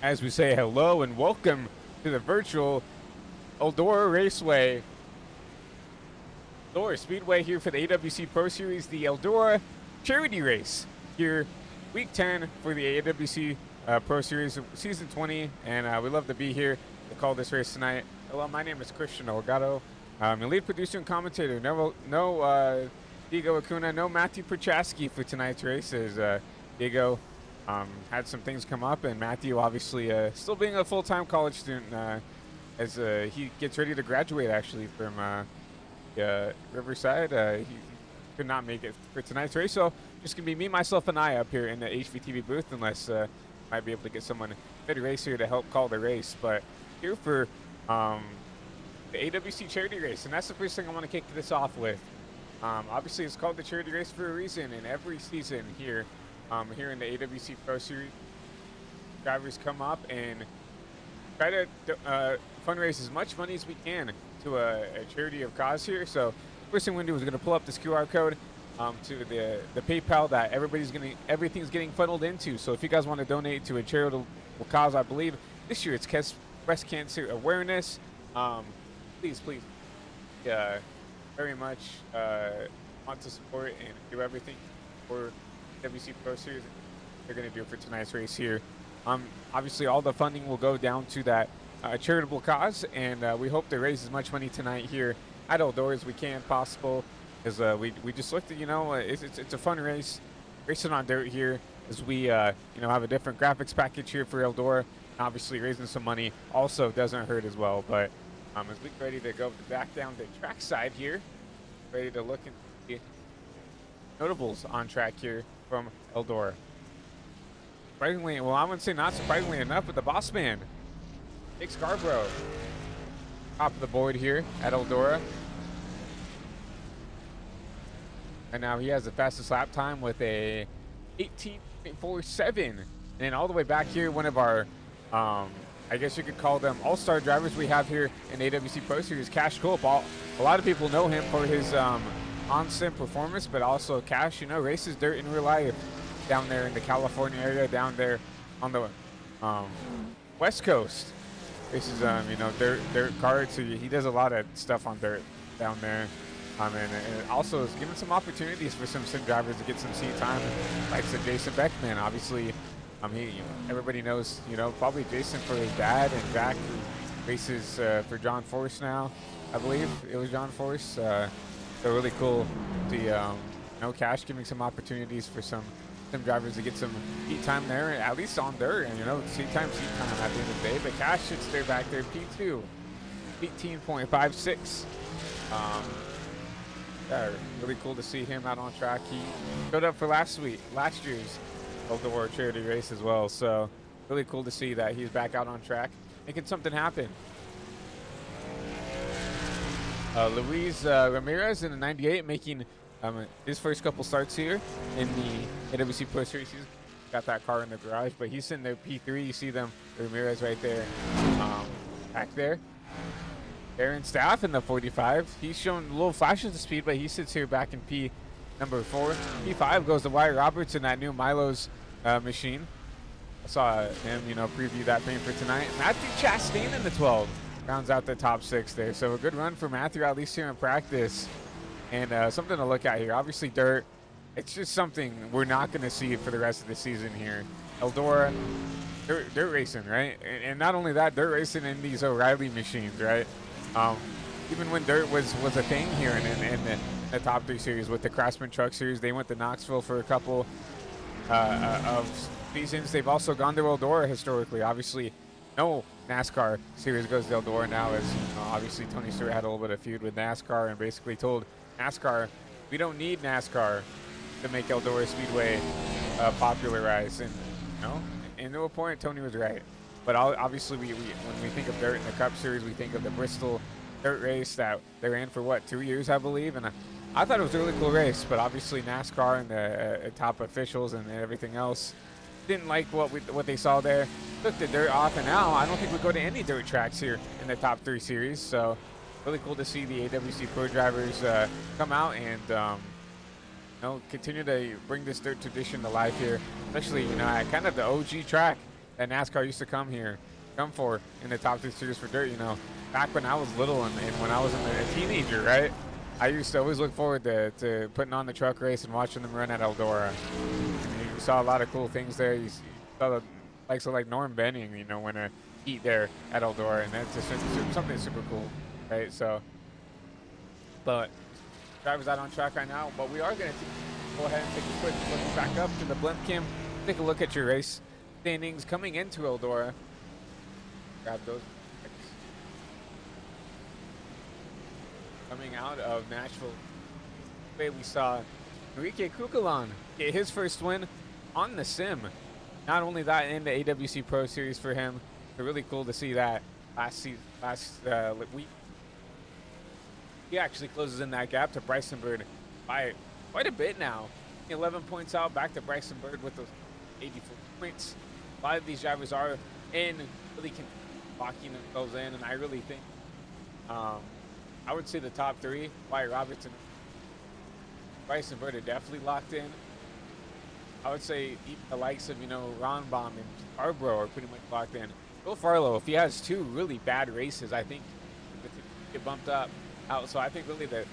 as we say hello and welcome to the virtual Eldora Raceway. Eldora Speedway here for the AWC Pro Series, the Eldora charity race here, week 10 for the AWC Pro Series season 20, and we love to be here to call this race tonight. Hello, my name is Christian Olgato. I'm lead producer and commentator. No Diego Acuna, no Matthew Prochaski for tonight's race, as Diego had some things come up, and Matthew obviously still being a full-time college student as he gets ready to graduate actually from Riverside. He could not make it for tonight's race, so just gonna be me, myself, and I up here in the HVTV booth, unless might be able to get someone mid-race here to help call the race. But here for the AWC charity race, and that's the first thing I want to kick this off with. Obviously, it's called the charity race for a reason, and every season here in the AWC Pro Series, drivers come up and try to fundraise as much money as we can to a charity of cause here. So first thing we're gonna do is we're gonna pull up this QR code to the PayPal that everything's getting funneled into. So if you guys want to donate to a charitable cause, I believe this year it's breast cancer awareness. Please, very much want to support and do everything for AWC Pro Series. They're going to do it for tonight's race here. Obviously, all the funding will go down to that charitable cause, and we hope to raise as much money tonight here at Eldora as we can possible. Because we just looked at, it's a fun race, racing on dirt here, as we have a different graphics package here for Eldora. Obviously, raising some money also doesn't hurt as well. But as we get ready to go back down the track side here, ready to look and see notables on track here from Eldora. Surprisingly, well, I wouldn't say not surprisingly enough, but the boss man, Jake Scarborough, top of the board here at Eldora. And now he has the fastest lap time with a 18.47. And then all the way back here, one of our, I guess you could call them all-star drivers we have here in AWC Pro Series, Cash Cope. A lot of people know him for his on-sim performance, but also Cash, races dirt in real life down there in the California area, down there on the West Coast. Races, dirt karts. So he does a lot of stuff on dirt down there. And also is giving some opportunities for some sim drivers to get some seat time, like Jason Beckman. Obviously, everybody knows, probably Jason for his dad, and Jack, who races for John Force now. I believe it was John Force. So really cool to Cash giving some opportunities for some drivers to get some heat time there, at least on dirt, and seat time at the end of the day. But Cash sits there back there, P2, 18.56. Yeah, really cool to see him out on track. He showed up for last year's Eldora charity race as well. So really cool to see that he's back out on track, making something happen. Luis Ramirez in the 98 making his first couple starts here in the AWC Pro Series. He's got that car in the garage, but he's sitting there P3. You see them, Ramirez right there, back there. Aaron Staff in the 45. He's shown little flashes of speed, but he sits here back in P number 4. P5 goes to Wyatt Roberts in that new Milo's machine. I saw him, preview that paint for tonight. Matthew Chastain in the 12 rounds out the top 6 there. So a good run for Matthew, at least here in practice. And something to look at here. Obviously, dirt. It's just something we're not going to see for the rest of the season here. Eldora, dirt racing, right? And not only that, dirt racing in these O'Reilly machines, right? Even when dirt was a thing here in the top 3 series with the Craftsman Truck Series, they went to Knoxville for a couple of seasons. They've also gone to Eldora historically. Obviously, no NASCAR series goes to Eldora now, as obviously Tony Stewart had a little bit of feud with NASCAR and basically told NASCAR, we don't need NASCAR to make Eldora Speedway popularized. And to a point, Tony was right. But obviously, when we think of dirt in the Cup Series, we think of the Bristol dirt race that they ran for, 2 years, I believe. And I thought it was a really cool race, but obviously NASCAR and the top officials and everything else didn't like what they saw there. Took the dirt off, and now I don't think we go to any dirt tracks here in the top 3 series. So really cool to see the AWC Pro drivers come out and continue to bring this dirt tradition to life here, especially at kind of the OG track that NASCAR used to come for in the top 3 series for dirt. You know, back when I was little and when I was a teenager, right? I used to always look forward to putting on the truck race and watching them run at Eldora. You saw a lot of cool things there. You saw the likes of like Norm Benning, you know, win a heat there at Eldora, and that's just something super cool, right? So, but drivers out on track right now, but we are going to go ahead and take a quick look back up to the blimp cam. Take a look at your race standings coming into Eldora. Grab those. Coming out of Nashville, we saw Enrique Cucalon get his first win on the sim. Not only that, in the AWC Pro Series for him. It's really cool to see that last week. He actually closes in that gap to Bryson Bird by quite a bit now. 11 points out, back to Bryson Bird with those 84 points. A lot of these drivers are in, really locking themselves in, and I really think, I would say the top 3, Wyatt Robertson, Bryson Bird are definitely locked in. I would say even the likes of, you know, Ron Baum and Arbro are pretty much locked in. Will Farlow, if he has 2 really bad races, I think get bumped up out. So I think really the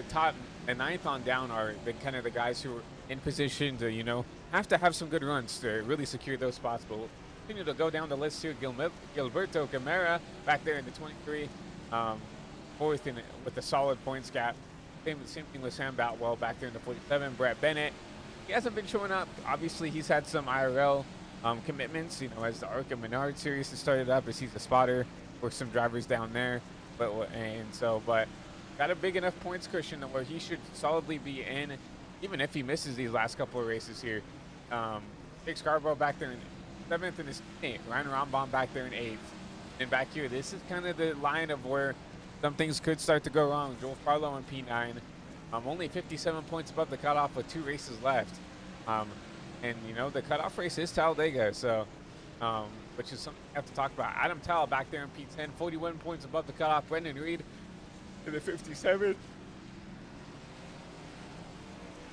top, the 9th on down are kind of the guys who are in position to, you know, have to have some good runs to really secure those spots. But we'll continue to go down the list here. Gilberto Camara back there in the 23, 4th with a solid points gap. Same thing with Sam Boutwell back there in the 47. Brett Bennett, he hasn't been showing up. Obviously, he's had some IRL commitments, you know, as the ARCA Menard series has started up, as he's a spotter for some drivers down there. But got a big enough points cushion where he should solidly be in, even if he misses these last couple of races here. Jake Scarborough back there in 7th in his 8th. Ryan Rombom back there in 8th. And back here, this is kind of the line of where some things could start to go wrong. Joel Farlow in P9. Only 57 points above the cutoff with 2 races left. And, you know, the cutoff race is Talladega, so, which is something I have to talk about. Adam Tal back there in P10, 41 points above the cutoff. Brendan Reed in the 57.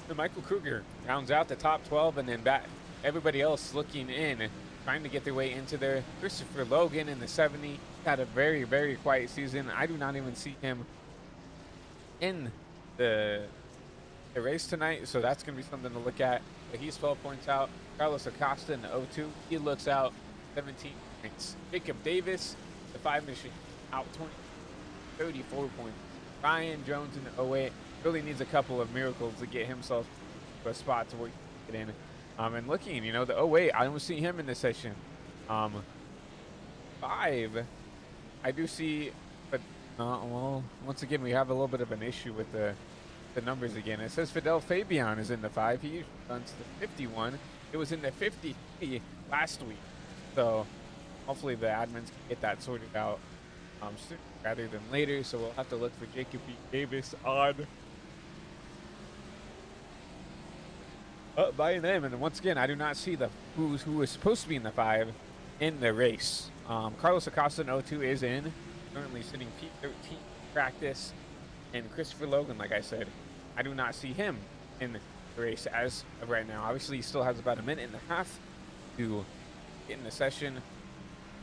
And Michael Kruger rounds out the top 12, and then everybody else looking in, trying to get their way into there. Christopher Logan in the 70 had a very, very quiet season. I do not even see him in the race tonight, so that's going to be something to look at. But he's 12 points out. Carlos Acosta in the 02, he looks out 17 points. Jacob Davis, the 5 machine, out 34 points. Ryan Jones in the 08 really needs a couple of miracles to get himself to a spot to where he can get in. And looking, you know, the 08, I don't see him in this session. 5, I do see, but well, once again, we have a little bit of an issue with the numbers again. It says Fidel Fabian is in the 5. He usually runs the 51. It was in the 53 last week. So hopefully the admins can get that sorted out sooner rather than later. So we'll have to look for Jacob B. Davis on by them. And once again, I do not see who is supposed to be in the 5 in the race. Carlos Acosta in 02 is in, currently sitting P13 practice. And Christopher Logan, like I said, I do not see him in the race as of right now. Obviously, he still has about a minute and a half to get in the session,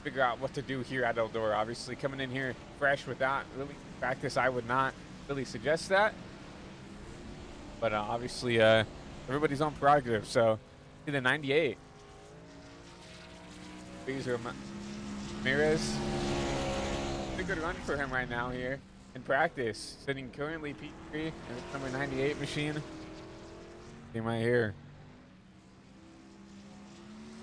figure out what to do here at Eldora. Obviously, coming in here fresh without really practice, I would not really suggest that. But obviously, everybody's on prerogative. So, see the 98. These are Ramirez. It's a good run for him right now here in practice, sitting currently P3 in the number 98 machine. See right here.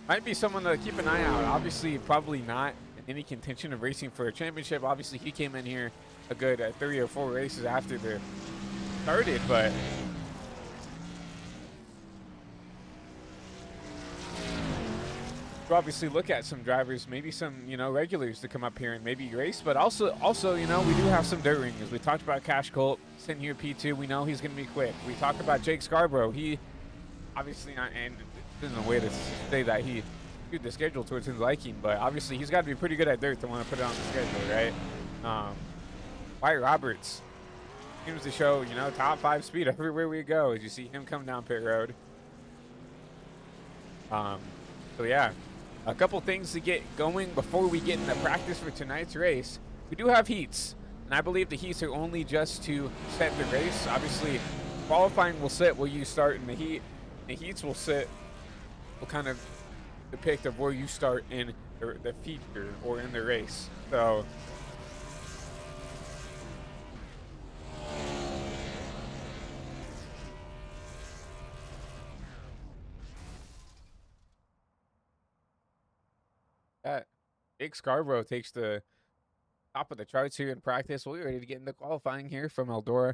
Might be someone to keep an eye out. Obviously, probably not in any contention of racing for a championship. Obviously, he came in here a good 3 or 4 races after the started, but obviously look at some drivers, maybe some, you know, regulars to come up here and maybe race, but also, you know, we do have some dirt ringers. We talked about Cash Colt sitting here P2. We know he's going to be quick. We talked about Jake Scarborough. He obviously not, and this isn't a way to say that he skewed the schedule towards his liking, but obviously he's got to be pretty good at dirt to want to put it on the schedule, right? Wyatt Roberts seems to show, you know, top 5 speed everywhere we go as you see him come down pit road. So yeah. A couple things to get going before we get into practice for tonight's race. We do have heats, and I believe the heats are only just to set the race. Obviously, qualifying will sit where you start in the heat. The heats will kind of depict of where you start in the feature or in the race. So that Jake Scarborough takes the top of the charts here in practice. We're ready to get into qualifying here from Eldora.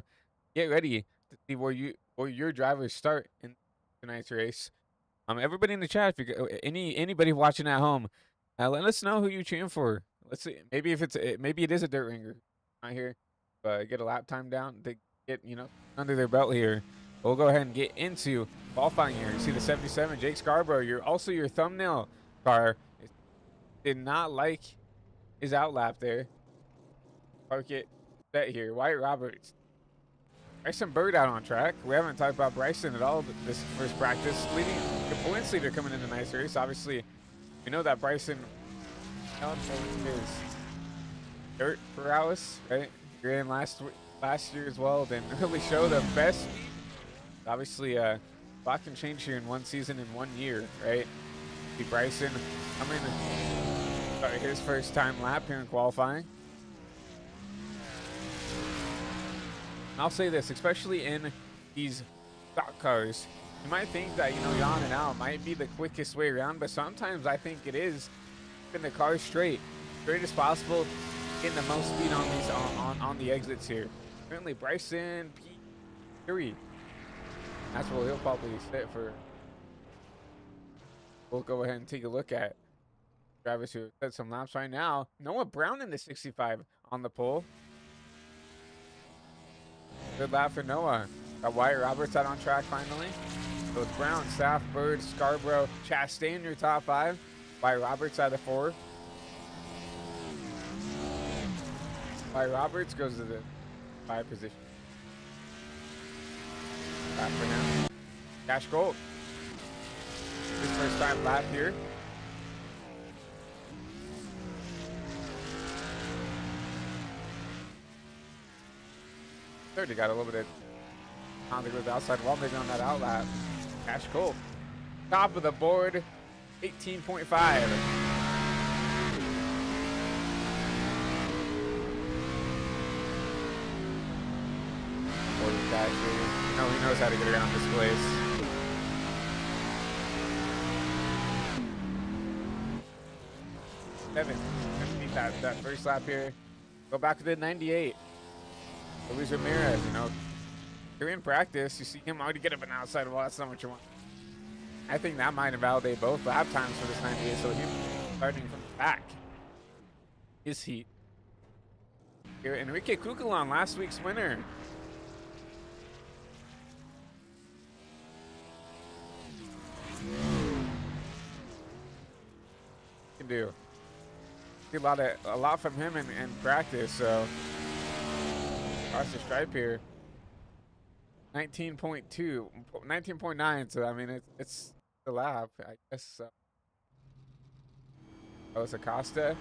Get ready to see where your drivers start in tonight's race. Everybody in the chat, if you anybody watching at home, let us know who you're cheering for. Let's see, maybe if maybe it is a dirt ringer out here, but get a lap time down to get under their belt here. We'll go ahead and get into qualifying here. You see the 77, Jake Scarborough. You're also your thumbnail car. Did not like his outlap there. Park it set here. Wyatt Roberts. Bryson Bird out on track. We haven't talked about Bryson at all this first practice. Leading the points leader coming into tonight's race. Obviously, we know that Bryson is dirt prowess, right? He ran last year as well. Didn't really show the best. Obviously, a lot can change here in one season, in 1 year, right? See Bryson coming his first time lap here in qualifying. I'll say this, especially in these stock cars, you might think that, yawn and out might be the quickest way around, but sometimes I think it is keeping the car straight as possible, getting the most speed on these on the exits here. Currently, Bryson P3. That's what he'll probably sit for. We'll go ahead and take a look at drivers who set some laps right now. Noah Brown in the 65 on the pole. Good lap for Noah. Got Wyatt Roberts out on track finally. So it's Brown, Staff, Bird, Scarborough, Chastain your top 5. Wyatt Roberts out of 4. Wyatt Roberts goes to the 5 position. Lap for him. Cash Gold. His first time lap here. Third, he got a little bit of contact with the outside wall, maybe on that outlap. Cash Colt. Top of the board, 18.5. He knows how to get around this place. Seven. That first lap here. Go back to the 98. Luis Ramirez, you're in practice. You see him already get up an outside wall. That's not what you want. I think that might invalidate both lap times for this 98. So him starting from the back. His heat. Here, Enrique Cucalon, last week's winner. Can do. See a lot from him in practice. So. Across the stripe here. 19.2, 19.9. So I mean, it's the lap, I guess. Oh, it's Acosta.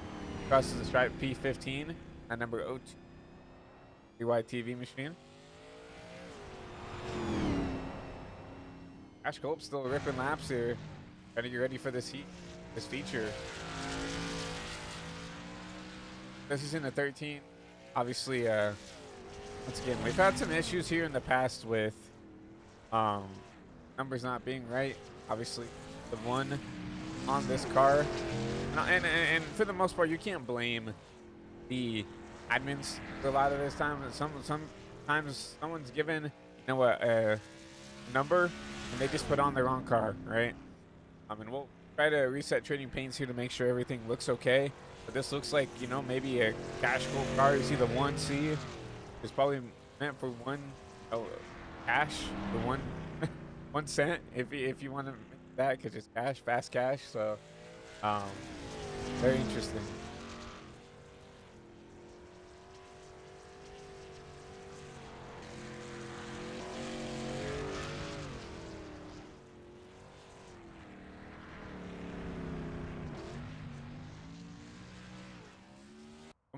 Across the stripe P15 at number 02. BYTV machine. Ash Culp still ripping laps here. Trying to get ready for this feature. This is in the 13. Obviously, once again, we've had some issues here in the past with numbers not being right. Obviously, the one on this car, and for the most part, you can't blame the admins for a lot of this time. Sometimes someone's given a number and they just put on the wrong car, right? And we'll try to reset trading paints here to make sure everything looks okay. But this looks like maybe a cash gold car. You see the 1C. It's probably meant for cash, for 1 cent, if you want to make that, because it's cash, fast cash. So, very interesting.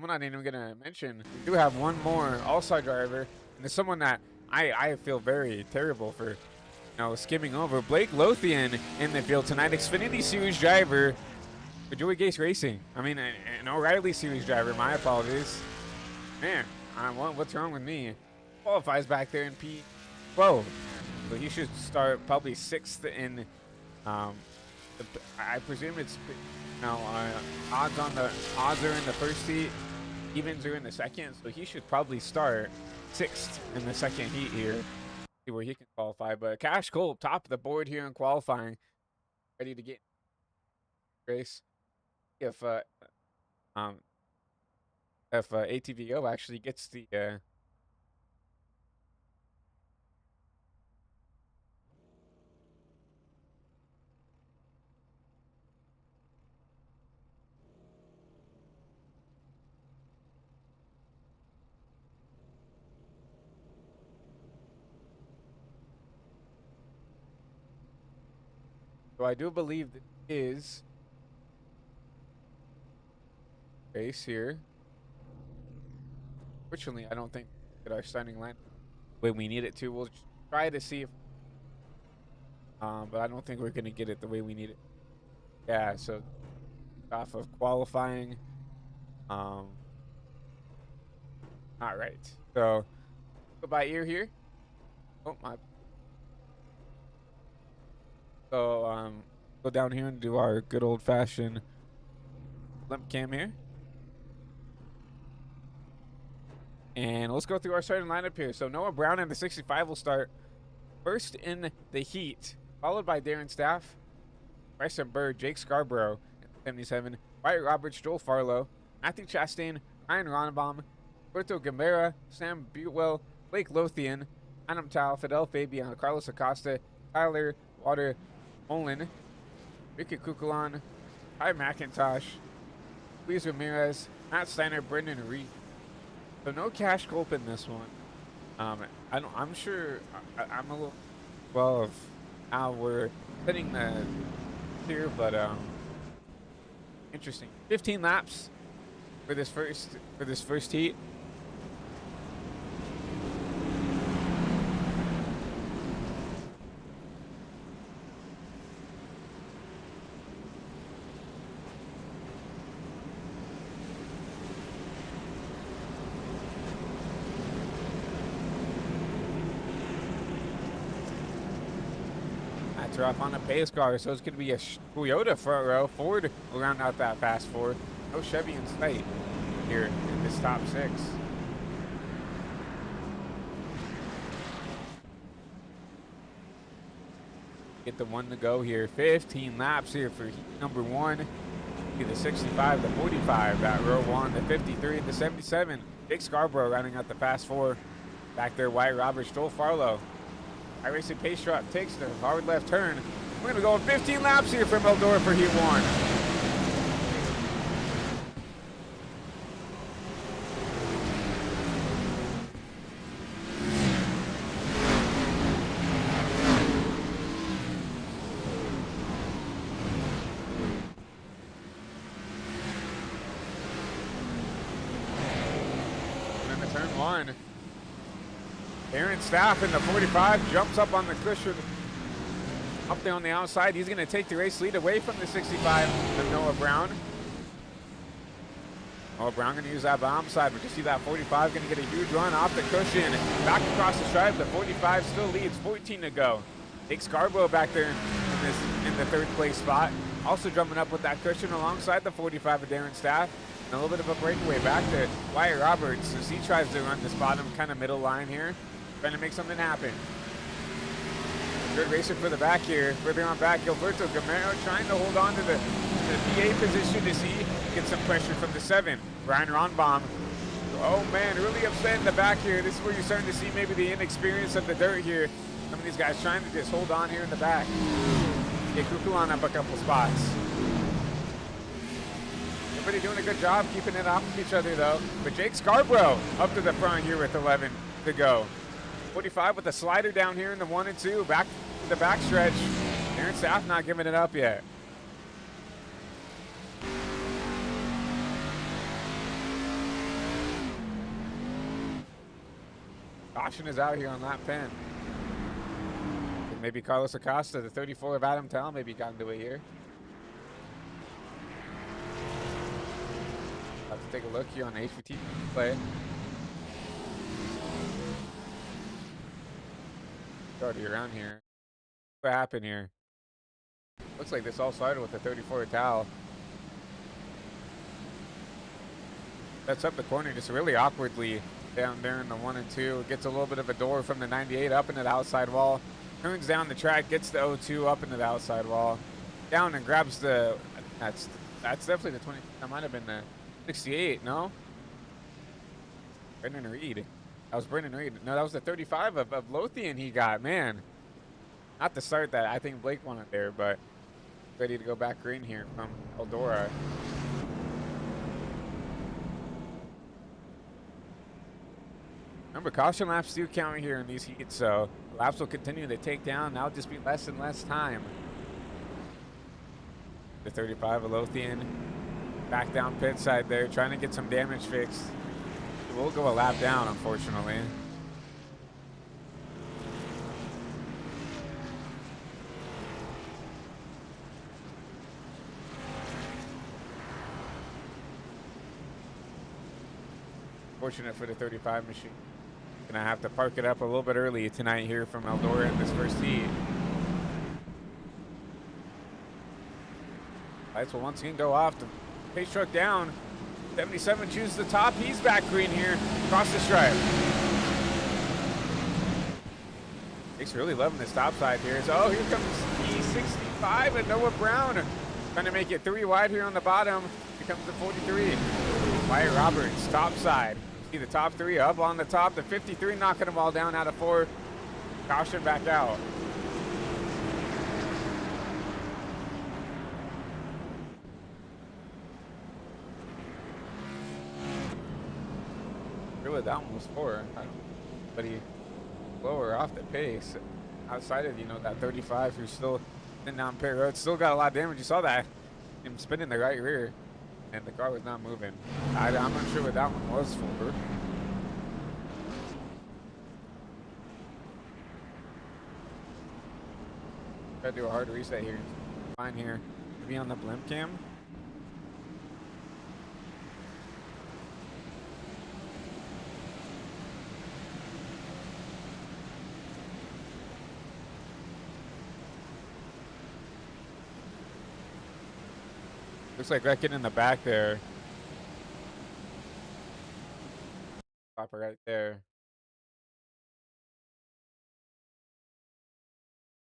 I'm not even going to mention, we do have one more all-star driver, and it's someone that I feel very terrible for, skimming over. Blake Lothian in the field tonight, Xfinity Series driver for Joey Gase Racing. I mean, an O'Reilly Series driver, my apologies. Man, what's wrong with me? Qualifies back there in P12. So he should start probably 6th in, I presume it's, odds are in the first heat, evens are in the second, so he should probably start 6th in the second heat here, see where he can qualify. But Cash Cole, top of the board here in qualifying, ready to get race. If ATVO actually gets the so I do believe that is race here. Fortunately, I don't think that our starting line the way we need it to. We'll try to see if, but I don't think we're gonna get it the way we need it. Yeah, so off of qualifying, not right. So go by ear here. Oh my. So go down here and do our good old fashioned limp cam here. And let's go through our starting lineup here. So Noah Brown in the 65 will start first in the heat, followed by Darren Staff, Bryson Bird, Jake Scarborough in the 77, Wyatt Roberts, Joel Farlow, Matthew Chastain, Ryan Ronenbaum, Roberto Gamera, Sam Butewell, Blake Lothian, Adam Tal, Fidel Fabian, Carlos Acosta, Tyler Water Olin, Ricky Kukulon, Ty McIntosh, Luis Ramirez, Matt Steiner, Brendan Reed. So no Cash Culp in this one. I'm sure I'm a little of how we're setting the here, but interesting. 15 laps for this first heat. Off on a pace car, so it's going to be a Toyota front row. Ford will round out that fast four. No Chevy in sight here in this top 6. Get the one to go here. 15 laps here for heat number 1. The 65, the 45, that row 1, the 53, the 77. Jake Scarborough rounding out the fast 4. Back there, Wyatt Roberts, Joel Farlow. iRacing pace drop takes the hard left turn. We're going to go 15 laps here from Eldora for heat 1. And then the turn 1. Aaron Staff in the 45 jumps up on the cushion up there on the outside. He's going to take the race lead away from the 65 to Noah Brown. Noah Brown going to use that bomb side, but you see that 45 going to get a huge run off the cushion. Back across the stripe, the 45 still leads, 14 to go. Jake Scarborough back there in the 3rd place spot. Also jumping up with that cushion alongside the 45 of Darren Staff. And a little bit of a breakaway back to Wyatt Roberts as he tries to run this bottom kind of middle line here. Trying to make something happen. Good racer for the back here. Further on back, Gilberto Gamero trying to hold on to the PA position to see, get some pressure from the 7. Brian Ronbaum. Oh man, really upset in the back here. This is where you're starting to see maybe the inexperience of the dirt here. Some of these guys trying to just hold on here in the back. Get Kukulon up a couple spots. Everybody doing a good job keeping it off of each other though. But Jake Scarborough up to the front here with 11 to go. 45 with a slider down here in the 1 and 2. Back to the back stretch. Aaron Staff not giving it up yet. Caution is out here on lap 10. Maybe Carlos Acosta, the 34 of Adam Tell, maybe got into it here. Have to take a look here on the HVT play. Already around here. What happened here? Looks like this all started with the 34 Towel. Sets up the corner just really awkwardly down there in the 1 and 2. Gets a little bit of a door from the 98 up into the outside wall. Turns down the track, gets the 0-2 up into the outside wall. Down and grabs the, that's definitely the 20, that might have been the 68, no? Brendan Reed. That was Brendan Reed. No, that was the 35 of Lothian he got, man. Not the start that I think Blake wanted there, but ready to go back green here from Eldora. Remember, caution laps do count here in these heats, so laps will continue to take down. Now just be less and less time. The 35 of Lothian back down pit side there, trying to get some damage fixed. We'll go a lap down, unfortunately. Fortunate for the 35 machine. Gonna have to park it up a little bit early tonight here from Eldora in this first heat. Lights will once again go off. The pace truck down. 77 chooses the top. He's back green here. Across the stripe. Jake's really loving the stop side here. So, here comes E65 and Noah Brown. Trying to make it 3 wide here on the bottom. Here comes the 43. Wyatt Roberts, top side. See the top 3 up on the top. The 53 knocking them all down out of 4. Caution back out. Really, that one was 4. But he lower off the pace. Outside of, you know, that 35 who's still in down pit road. Still got a lot of damage. You saw that. Him spinning the right rear. And the car was not moving. I'm not sure what that one was for. Try to do a hard reset here. Fine here. Be on the blimp cam. Looks like Reckon in the back there. Stop it right there.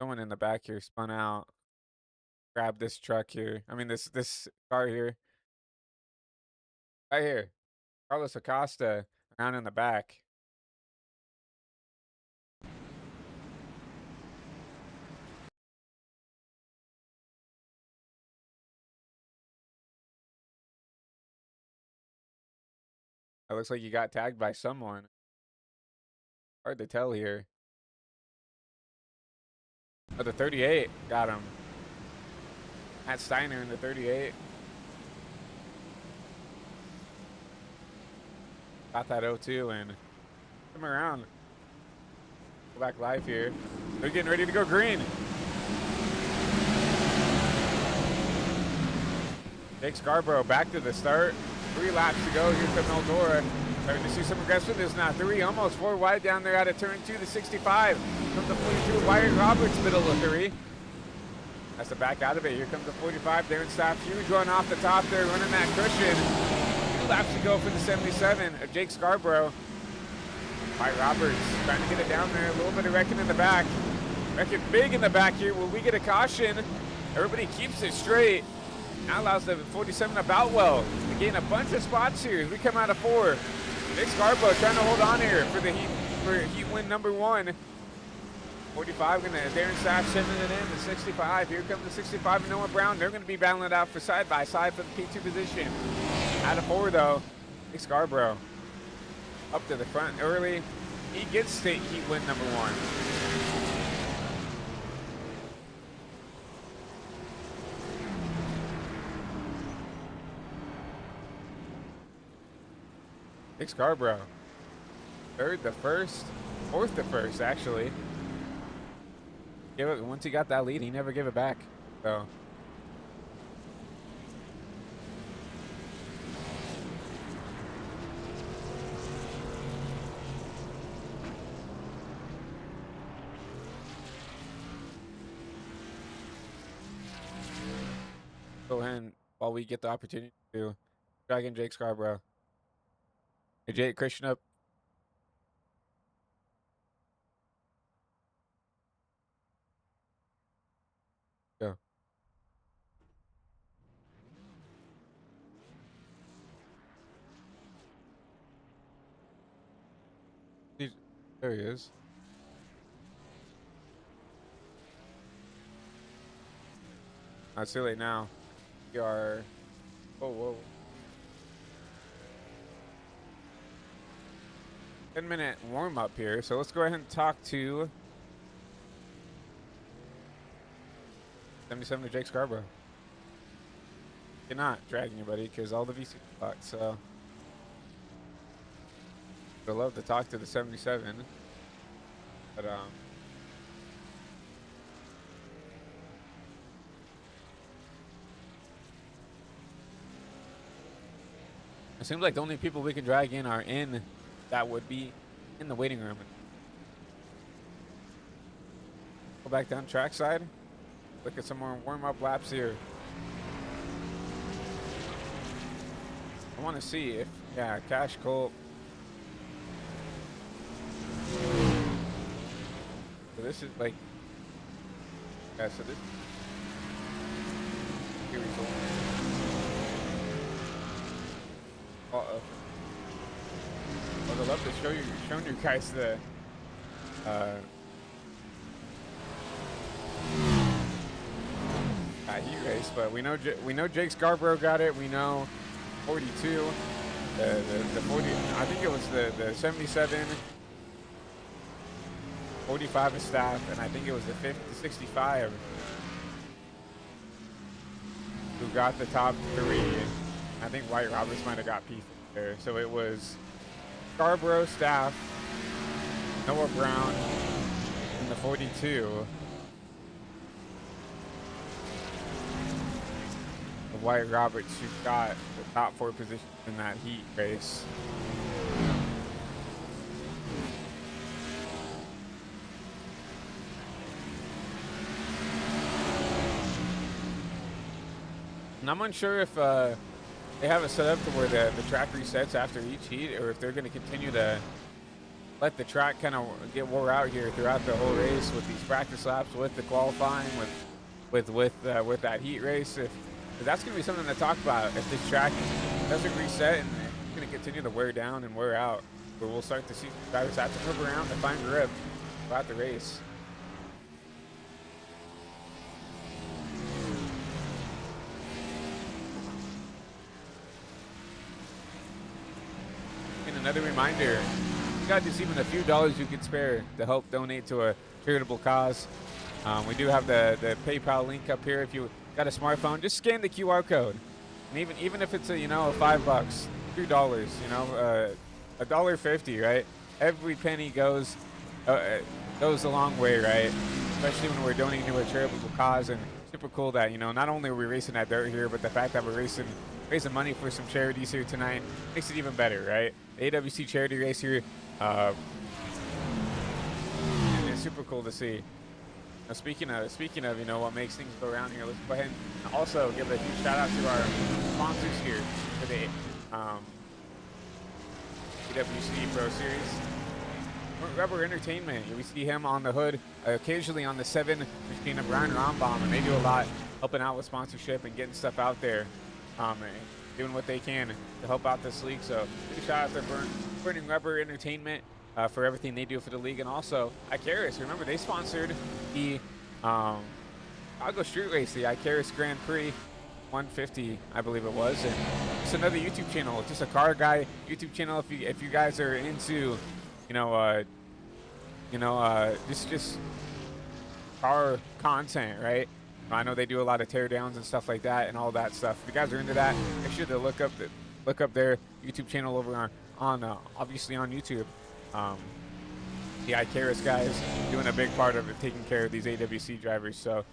Someone in the back here spun out. Grab this truck here. I mean, this car here. Right here. Carlos Acosta around in the back. It looks like you got tagged by someone. Hard to tell here. Oh, the 38 got him. Matt Steiner in the 38. Got that 0-2 and come around. Go back live here. They're getting ready to go green. Jake Scarborough back to the start. 3 laps to go here from Eldora. Starting to see some aggressiveness now. 3, almost 4 wide down there out of turn 2. The 65 from the 42. Wyatt Roberts, middle of 3. Has to back out of it. Here comes the 45. Darren Staff, huge run off the top there, running that cushion. 2 laps to go for the 77 of Jake Scarborough. Wyatt Roberts trying to get it down there. A little bit of wrecking in the back. Wrecking big in the back here. Will we get a caution? Everybody keeps it straight. Now allows the 47 of Boutwell to gain a bunch of spots here as we come out of 4. Jake Scarborough trying to hold on here for the heat win number 1. 45 going to Darren Staff sending it in. The 65. Here comes the 65 and Noah Brown. They're going to be battling it out for side by side for the P2 position. Out of 4 though. Jake Scarborough up to the front early. He gets state heat win number 1. Jake Scarborough, third the first. fourth to first, actually. Once he got that lead, he never gave it back. So. Go ahead while we get the opportunity to drag in Jake Scarborough. Hey, Jake, Christian up. Go. There he is. It's too late now. We are. Whoa. 10-minute warm up here. So let's go ahead and talk to 77 to Jake Scarborough. Cannot drag anybody because all the VC fucked. So I'd love to talk to the 77, but it seems like the only people we can drag in are in that would be in the waiting room. Go back down trackside. Look at some more warm-up laps here. I want to see if, yeah, Cash Colt. So this is like, yeah, so this, here we go. Uh-oh. I'd love to showing you guys the heat race, but we know Jake Scarborough got it. We know 42, the 40. I think it was the 77, 45 is staff, and I think it was the 65 who got the top 3. I think White Roberts might have got P there. So it was Scarborough, Staff, Noah Brown, and the 42. The White Roberts who got the top 4 positions in that heat race. And I'm unsure if they have it set up to where the track resets after each heat, or if they're going to continue to let the track kind of get wore out here throughout the whole race with these practice laps, with the qualifying, with that heat race. If that's going to be something to talk about, if this track doesn't reset and it's going to continue to wear down and wear out, where we'll start to see drivers have to move around to find grip throughout the race. Another reminder, you got just even a few dollars you can spare to help donate to a charitable cause. We do have the PayPal link up here. If you got a smartphone, just scan the QR code, and even if it's a $5, $2, $1.50, right? Every penny goes a long way, right? Especially when we're donating to a charitable cause. And super cool that not only are we racing at dirt here, but the fact that we're raising money for some charities here tonight makes it even better, right? The AWC charity race here, and it's super cool to see. Now, speaking of what makes things go around here, let's go ahead and also give a huge shout out to our sponsors here for the AWC Pro Series. Rubber Entertainment, we see him on the hood, occasionally on the 7 machine of Brian Rombaum, and they do a lot helping out with sponsorship and getting stuff out there. Doing what they can to help out this league. So big shout out to Burning Rubber Entertainment for everything they do for the league. And also Icarus, remember they sponsored the Chicago Street Race, the Icarus Grand Prix 150, I believe it was. And it's another YouTube channel, just a car guy YouTube channel. If you guys are into just car content, right? I know they do a lot of teardowns and stuff like that and all that stuff. If you guys are into that, make sure to look up their YouTube channel over on obviously on YouTube. the Icarus guys doing a big part of it, taking care of these AWC drivers. So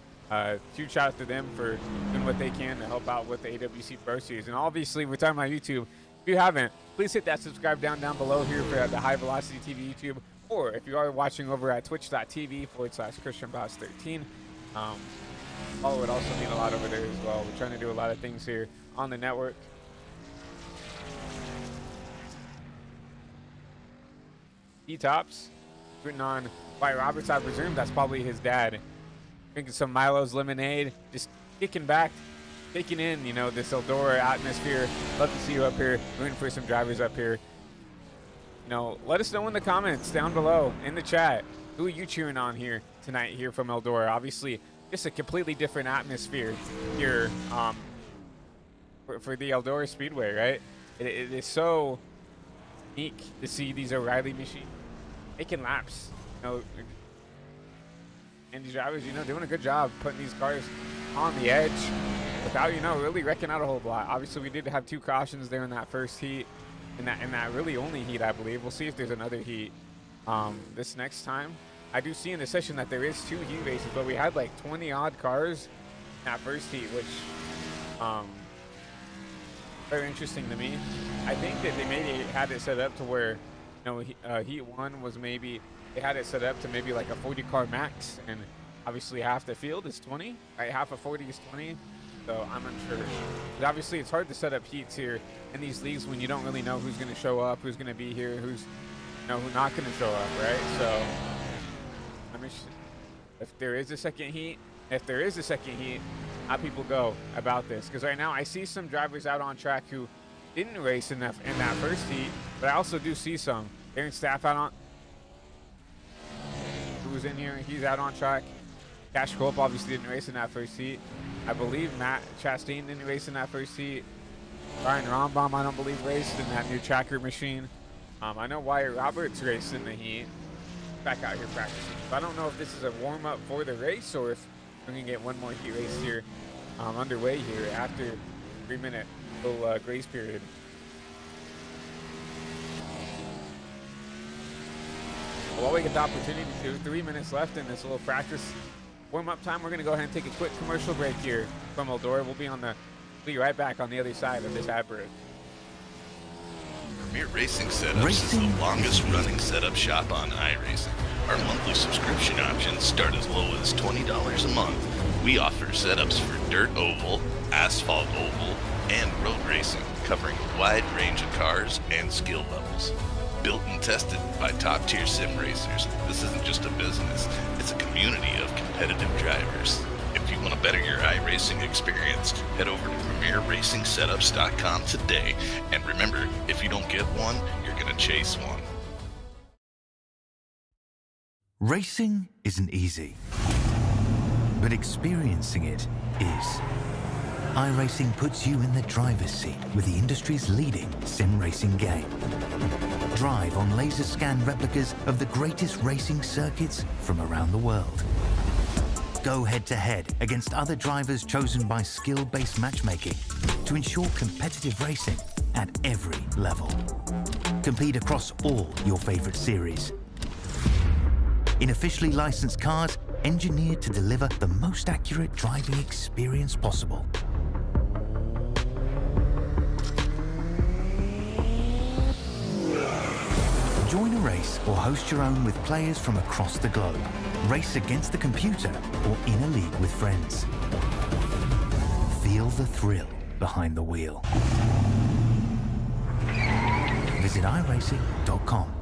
huge shout out to them for doing what they can to help out with the AWC Pro Series. And obviously, we're talking about YouTube. If you haven't, please hit that subscribe down below here for the High Velocity TV YouTube. Or if you are watching over at twitch.tv/ChristianBoss13, follow would also mean a lot over there as well. We're trying to do a lot of things here on the network. E-Tops, written on by Roberts, I presume. That's probably his dad. Drinking some Milo's lemonade, just kicking back, taking in, you know, this Eldora atmosphere. Love to see you up here, rooting for some drivers up here. You know, let us know in the comments down below in the chat. Who are you cheering on here tonight here from Eldora? Obviously, just a completely different atmosphere here for the Eldora Speedway, right? It is so unique to see these O'Reilly machines making laps, you know, and these drivers, you know, doing a good job putting these cars on the edge without, you know, really wrecking out a whole lot. Obviously, we did have 2 cautions there in that first heat, in that really only heat, I believe. We'll see if there's another heat this next time. I do see in the session that there is 2 heat races, but we had like 20 odd cars in that first heat, which very interesting to me. I think that they maybe had it set up to where, you know, heat 1 was maybe, they had it set up to maybe like a 40 car max, and obviously half the field is 20, right? Half of 40 is 20. So I'm unsure. But obviously, it's hard to set up heats here in these leagues when you don't really know who's going to show up, who's going to be here, who's, you know, who's not going to show up, right? So, if there is a second heat, how people go about this? Because right now, I see some drivers out on track who didn't race in that first heat, but I also do see some. Aaron Staff out on, who was in here, he's out on track. Cash Cope obviously didn't race in that first heat. I believe Matt Chastain didn't race in that first heat. Ryan Rombaum, I don't believe, raced in that new tracker machine. I know Wyatt Roberts raced in the heat. Back out here practicing. So I don't know if this is a warm-up for the race or if we're going to get one more heat race here underway here after 3-minute little grace period. While we get the opportunity to, 3 minutes left in this little practice warm-up time, we're going to go ahead and take a quick commercial break here from Eldora. We'll be right back on the other side of this ad break. Premier Racing Setups is the longest-running setup shop on iRacing. Our monthly subscription options start as low as $20 a month. We offer setups for dirt oval, asphalt oval, and road racing, covering a wide range of cars and skill levels. Built and tested by top-tier sim racers, this isn't just a business, it's a community of competitive drivers. If you want to better your iRacing experience, head over to PremierRacingSetups.com today. And remember, if you don't get one, you're going to chase one. Racing isn't easy, but experiencing it is. iRacing puts you in the driver's seat with the industry's leading sim racing game. Drive on laser scan replicas of the greatest racing circuits from around the world. Go head-to-head against other drivers chosen by skill-based matchmaking to ensure competitive racing at every level. Compete across all your favorite series. In officially licensed cars, engineered to deliver the most accurate driving experience possible. Join a race or host your own with players from across the globe. Race against the computer or in a league with friends. Feel the thrill behind the wheel. Visit iRacing.com.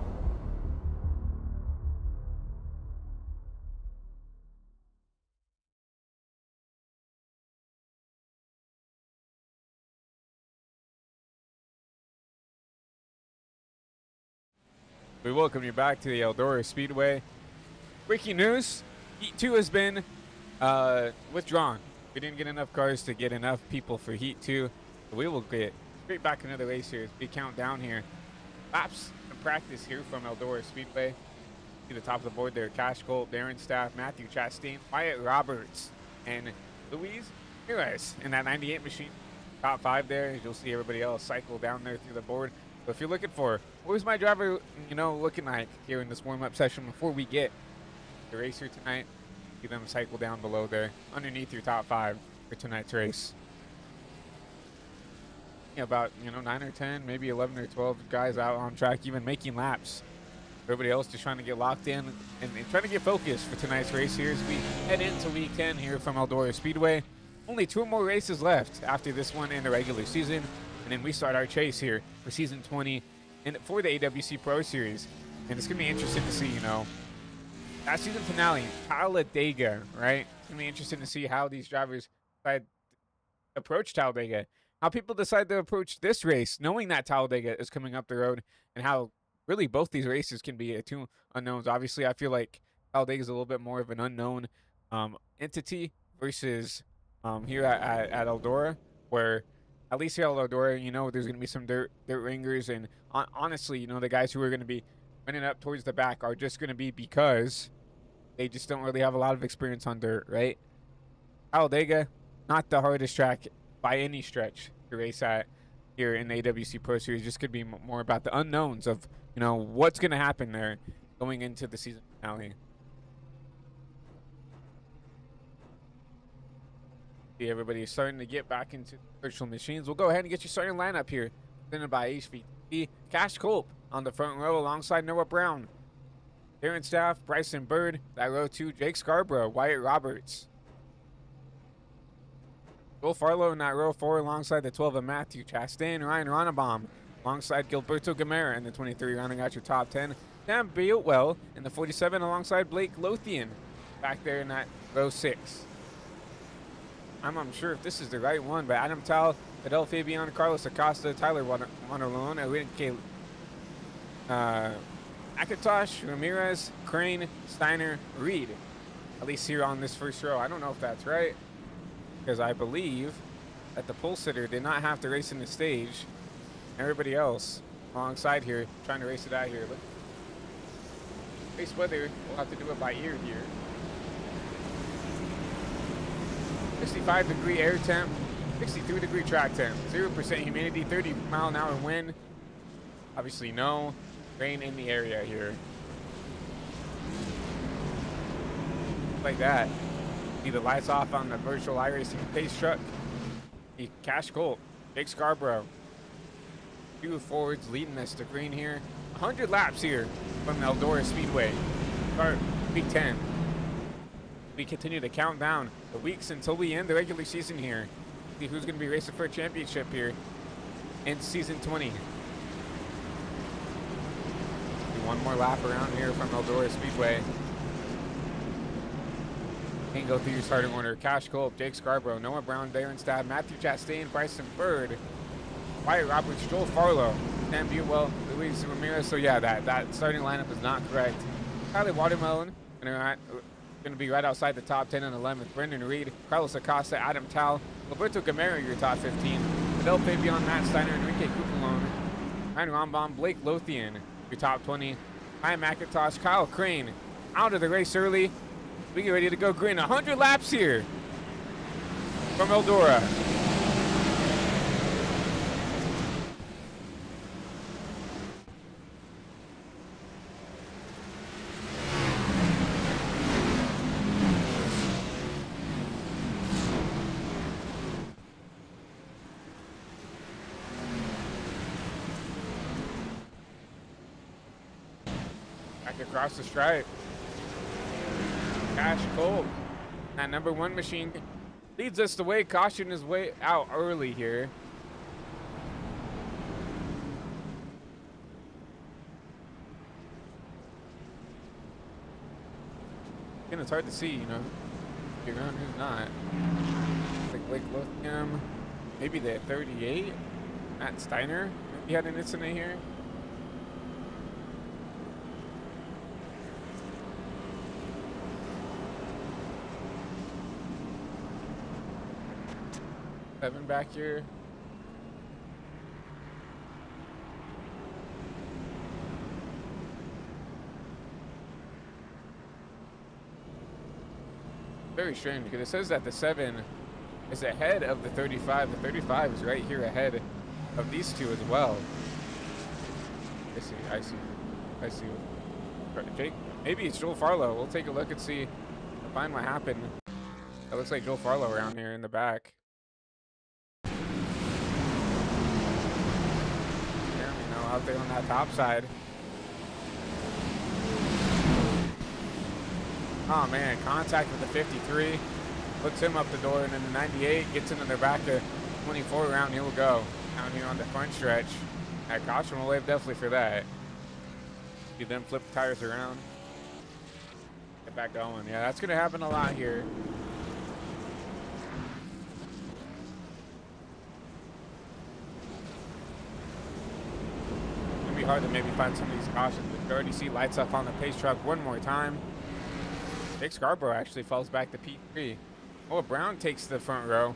We welcome you back to the Eldora Speedway. Breaking news, Heat 2 has been withdrawn. We didn't get enough cars to get enough people for Heat 2. So we will get straight back into the race here. Big countdown here. Laps and practice here from Eldora Speedway. See the top of the board there, Cash Colt, Darren Staff, Matthew Chastain, Wyatt Roberts, and Luis Ramirez in that 98 machine. Top 5 there. You'll see everybody else cycle down there through the board. So if you're looking for what was my driver, looking like here in this warm-up session before we get the racer tonight, see them cycle down below there underneath your top 5 for tonight's race. About 9 or 10, maybe 11 or 12 guys out on track, even making laps. Everybody else just trying to get locked in and trying to get focused for tonight's race here as we head into week 10 here from Eldora Speedway. Only 2 more races left after this one in the regular season, and then we start our chase here for season 20 and for the AWC Pro Series. And it's gonna be interesting to see, that season finale, Talladega, right? It's gonna be interesting to see how these drivers approach Talladega, how people decide to approach this race, knowing that Talladega is coming up the road, and how really both these races can be 2 unknowns. Obviously, I feel like Talladega is a little bit more of an unknown entity versus here at Eldora, where at least here at Eldora, there's going to be some dirt ringers, and honestly, the guys who are going to be running up towards the back are just going to be because they just don't really have a lot of experience on dirt, right? Talladega, not the hardest track by any stretch to race at here in the AWC Pro Series. Just could be more about the unknowns of what's going to happen there going into the season finale. See, everybody is starting to get back into virtual machines. We'll go ahead and get your starting lineup here, presented by HVT. Cash Culp on the front row alongside Noah Brown, Darren Staff, Bryson Bird. That row 2, Jake Scarborough, Wyatt Roberts. Joel Farlow in that row 4 alongside the 12 of Matthew Chastain, Ryan Ronnebaum alongside Gilberto Gamera in the 23, rounding out your top 10. Sam Beatwell in the 47 alongside Blake Lothian back there in that row 6. I'm unsure if this is the right one, but Adam Tal, Adel Fabian, Carlos Acosta, Tyler Wanderlone, Enrique Akatosh, Ramirez, Crane, Steiner, Reed. At least here on this first row. I don't know if that's right, because I believe that the pole sitter did not have to race in the stage. Everybody else alongside here trying to race it out here. But race weather, we'll have to do it by ear here. 65-degree air temp, 63-degree track temp, 0% humidity, 30-mile-an-hour wind. Obviously no rain in the area here. Like that. See the lights off on the virtual iRacing pace truck. The Cash Culp, Jake Scarborough. 2 forwards leading us to green here. 100 laps here from Eldora Speedway. Start week 10. We continue to count down the weeks until we end the regular season here. See who's going to be racing for a championship here in season 20. Do one more lap around here from Eldora Speedway. And go through your starting order. Cash Culp, Jake Scarborough, Noah Brown, Darren Stabb, Matthew Chastain, Bryson Bird, Wyatt Roberts, Joel Farlow, Dan Buell, Luis Ramirez. So yeah, that starting lineup is not correct. Kylie Watermelon going to be right outside the top 10 and 11th. Brendan Reed, Carlos Acosta, Adam Tal, Roberto Gamera, your top 15. Adel Fabian, Matt Steiner, Enrique Cucalone, Ryan Ronnebaum, Blake Lothian, your top 20. Ryan McIntosh, Kyle Crane, out of the race early. We get ready to go green. 100 laps here from Eldora. Back across the stripe. Cash Culp, that number 1 machine, leads us the way. Caution is way out early here. Again, it's hard to see, figure out who's not. Like Blake Lothian, maybe the 38. Matt Steiner, maybe had an incident here. Seven back here. Very strange because it says that the 7 is ahead of the 35. The 35 is right here ahead of these two as well. I see. Jake, maybe it's Joel Farlow. We'll take a look and see, find what happened. It looks like Joel Farlow around here in the back. Out there on that top side. Oh man, contact with the 53. Puts him up the door, and then the 98 gets into their back to 24 around. Here we'll go. Down here on the front stretch. That caution will wave definitely for that. You then flip the tires around. Get back going. Yeah, that's going to happen a lot here. Be hard to maybe find some of these cautions, but you already see lights up on the pace truck one more time. Jake Scarborough actually falls back to P3. Oh, Brown takes the front row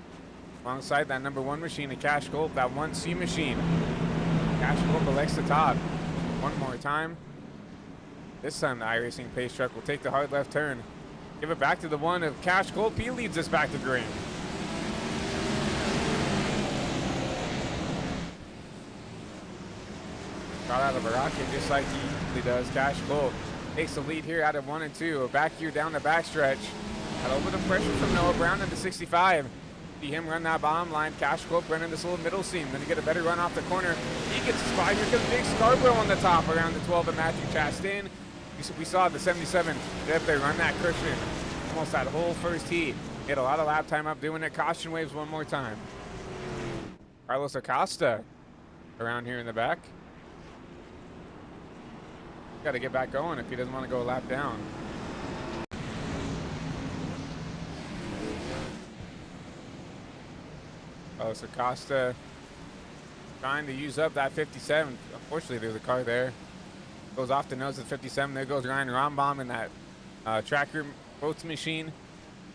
alongside that number 1 machine, the Cash Gold, that 1C machine. Cash Gold elects the top one more time. This time the iRacing pace truck will take the hard left turn. Give it back to the one of Cash Gold. P leads us back to green. Shot out of a rocket just like he usually does. Cash Gold takes the lead here out of 1 and 2. Back here down the backstretch. Got a little bit of pressure from Noah Brown into 65. See him run that bottom line. Cash Gold running this little middle seam. Then to get a better run off the corner. He gets a spot. Here comes Jake Scarborough on the top around the 12 of Matthew Chastain. We saw the 77 get up there, run that cushion. Almost that whole first heat. Get a lot of lap time up doing it. Caution waves one more time. Carlos Acosta around here in the back. Got to get back going if he doesn't want to go a lap down. Carlos Acosta trying to use up that 57. Unfortunately, there's a car there. Goes off the nose of 57. There goes Ryan Rombaum in that tracker boats machine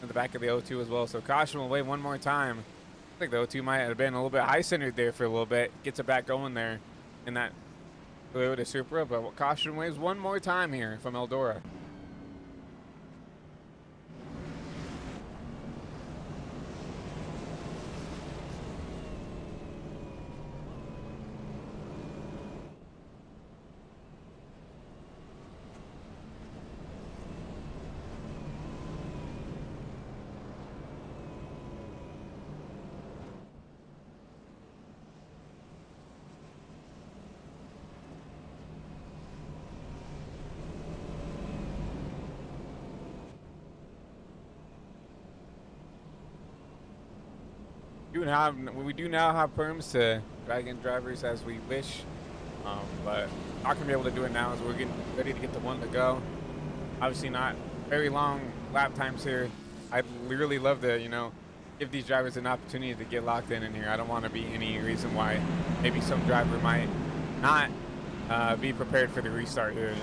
in the back of the O2 as well. So caution will wave one more time. I think the O2 might have been a little bit high-centered there for a little bit. Gets it back going there in that Toyota Supra, but caution waves one more time here from Eldora. We do now have perms to drag in drivers as we wish, but not gonna be able to do it now as we're getting ready to get the one to go. Obviously not very long lap times here. I'd really love to, give these drivers an opportunity to get locked in here. I don't want to be any reason why maybe some driver might not be prepared for the restart here.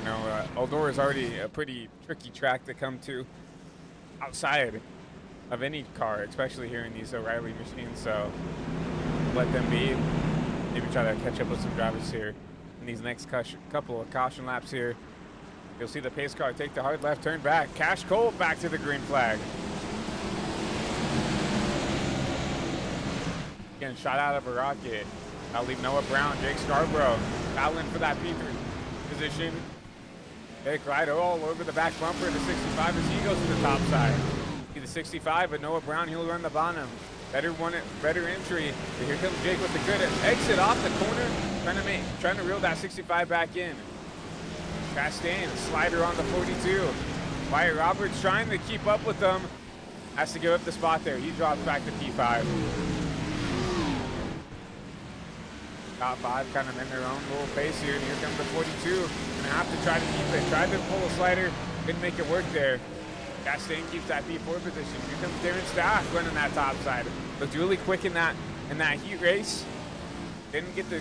Eldora is already a pretty tricky track to come to outside of any car, especially here in these O'Reilly machines, so let them be. Maybe try to catch up with some drivers here in these next couple of caution laps here. You'll see the pace car take the hard left turn back. Cash Cole back to the green flag. Getting shot out of a rocket. I'll leave Noah Brown, Jake Scarborough battling for that P3 position. Jake right all over the back bumper of the 65 as he goes to the top side. The 65, but Noah Brown, he'll run the bottom. Better entry. But here comes Jake with the good exit off the corner, trying to reel that 65 back in. Chastain, slider on the 42. Wyatt Roberts trying to keep up with them. Has to give up the spot there. He drops back to P5. Top 5 kind of in their own little pace here, and here comes the 42. Gonna have to try to keep it. Tried to pull a slider, didn't make it work there. Chastain keeps that P4 position. Here comes Darren Staff running that top side. Looked really quick in that heat race. Didn't get the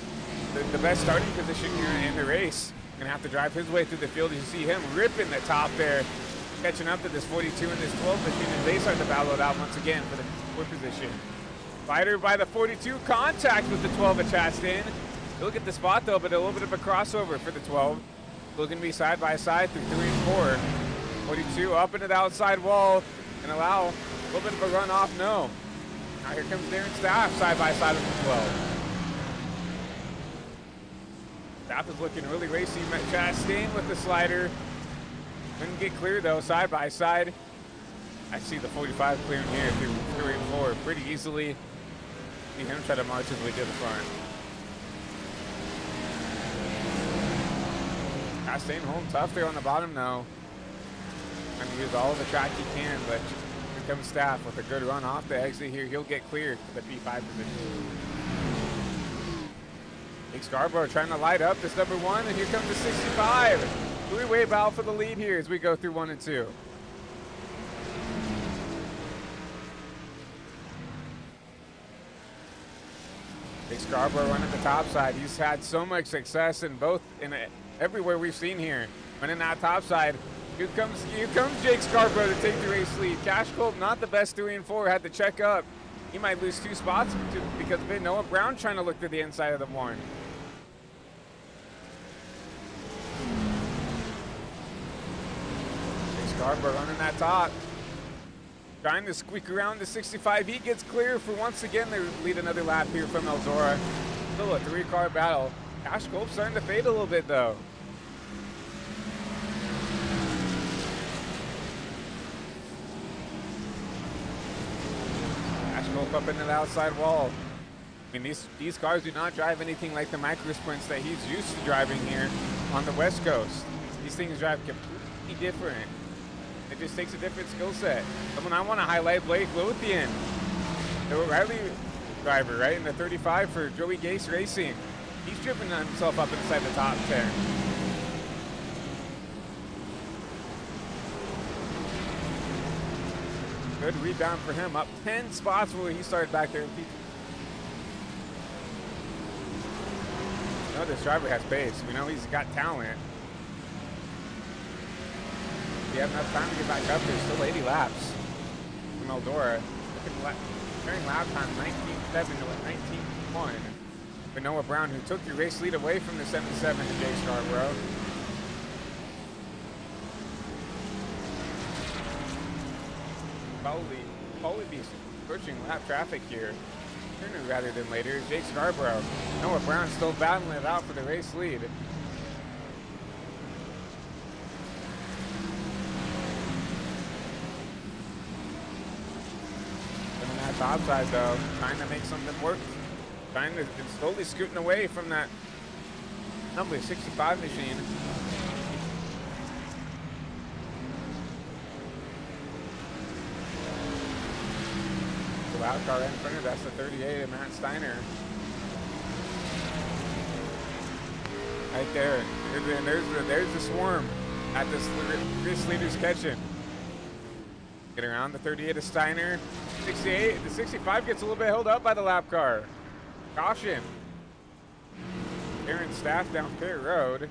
best starting position here in the race. Gonna have to drive his way through the field. You see him ripping the top there, catching up to this 42 and this 12 machine as they start to battle it out once again for the P4 position. Fighter by the 42, contact with the 12 at Chastain. He'll get the spot though, but a little bit of a crossover for the 12. Still gonna be side by side through 3 and 4. 42 up into the outside wall and allow a little bit of a run off. No. Now here comes Darren Staff side by side with the 12. Staff is looking really racy. Chastain with the slider. Couldn't get clear though, side by side. I see the 45 clearing here through 3 and 4 pretty easily. See him try to march his way to the front. Chastain holding tough there on the bottom though. Trying to use all of the track he can, but here comes Staff with a good run off the exit here. He'll get cleared for the P5 position. Jake Scarborough trying to light up this number 1, and here comes the 65. Three-way battle for the lead here as we go through 1 and 2. Jake Scarborough running the top side. He's had so much success in everywhere we've seen here. Running that top side. Here comes Jake Scarborough to take the race lead. Cash Colt, not the best 3 and 4, had to check up. He might lose 2 spots because of it. Noah Brown trying to look to the inside of the one. Jake Scarborough running that top. Trying to squeak around the 65. He gets clear for once again. They lead another lap here from Eldora. Still a 3-car battle. Cash Colt starting to fade a little bit though. Up into the outside wall. I mean, these cars do not drive anything like the micro sprints that he's used to driving here on the West Coast. These things drive completely different. It just takes a different skill set. Someone I want to highlight, Blake Lothian, the O'Reilly driver, right, in the 35 for Joey Gase Racing. He's driven himself up inside the top 10. Good rebound for him, up 10 spots where he started back there. We know this driver has pace. We know he's got talent. He had enough time to get back up there. Still 80 laps from Eldora. Comparing lap time 19.7 to 19.1. For Noah Brown, who took the race lead away from the 77 to Jake Scarborough. Probably be pushing lap traffic here sooner rather than later. Jake Scarborough, Noah Brown still battling it out for the race lead. On that top side though, trying to make something work. Trying to slowly scooting away from that number 65 machine. Loud car right in front of that's the 38 of Matt Steiner. Right there. And there's the swarm at this race leader's catching. Get around the 38 of Steiner. 68. The 65 gets a little bit held up by the lap car. Caution. Aaron Staff down Perry Road.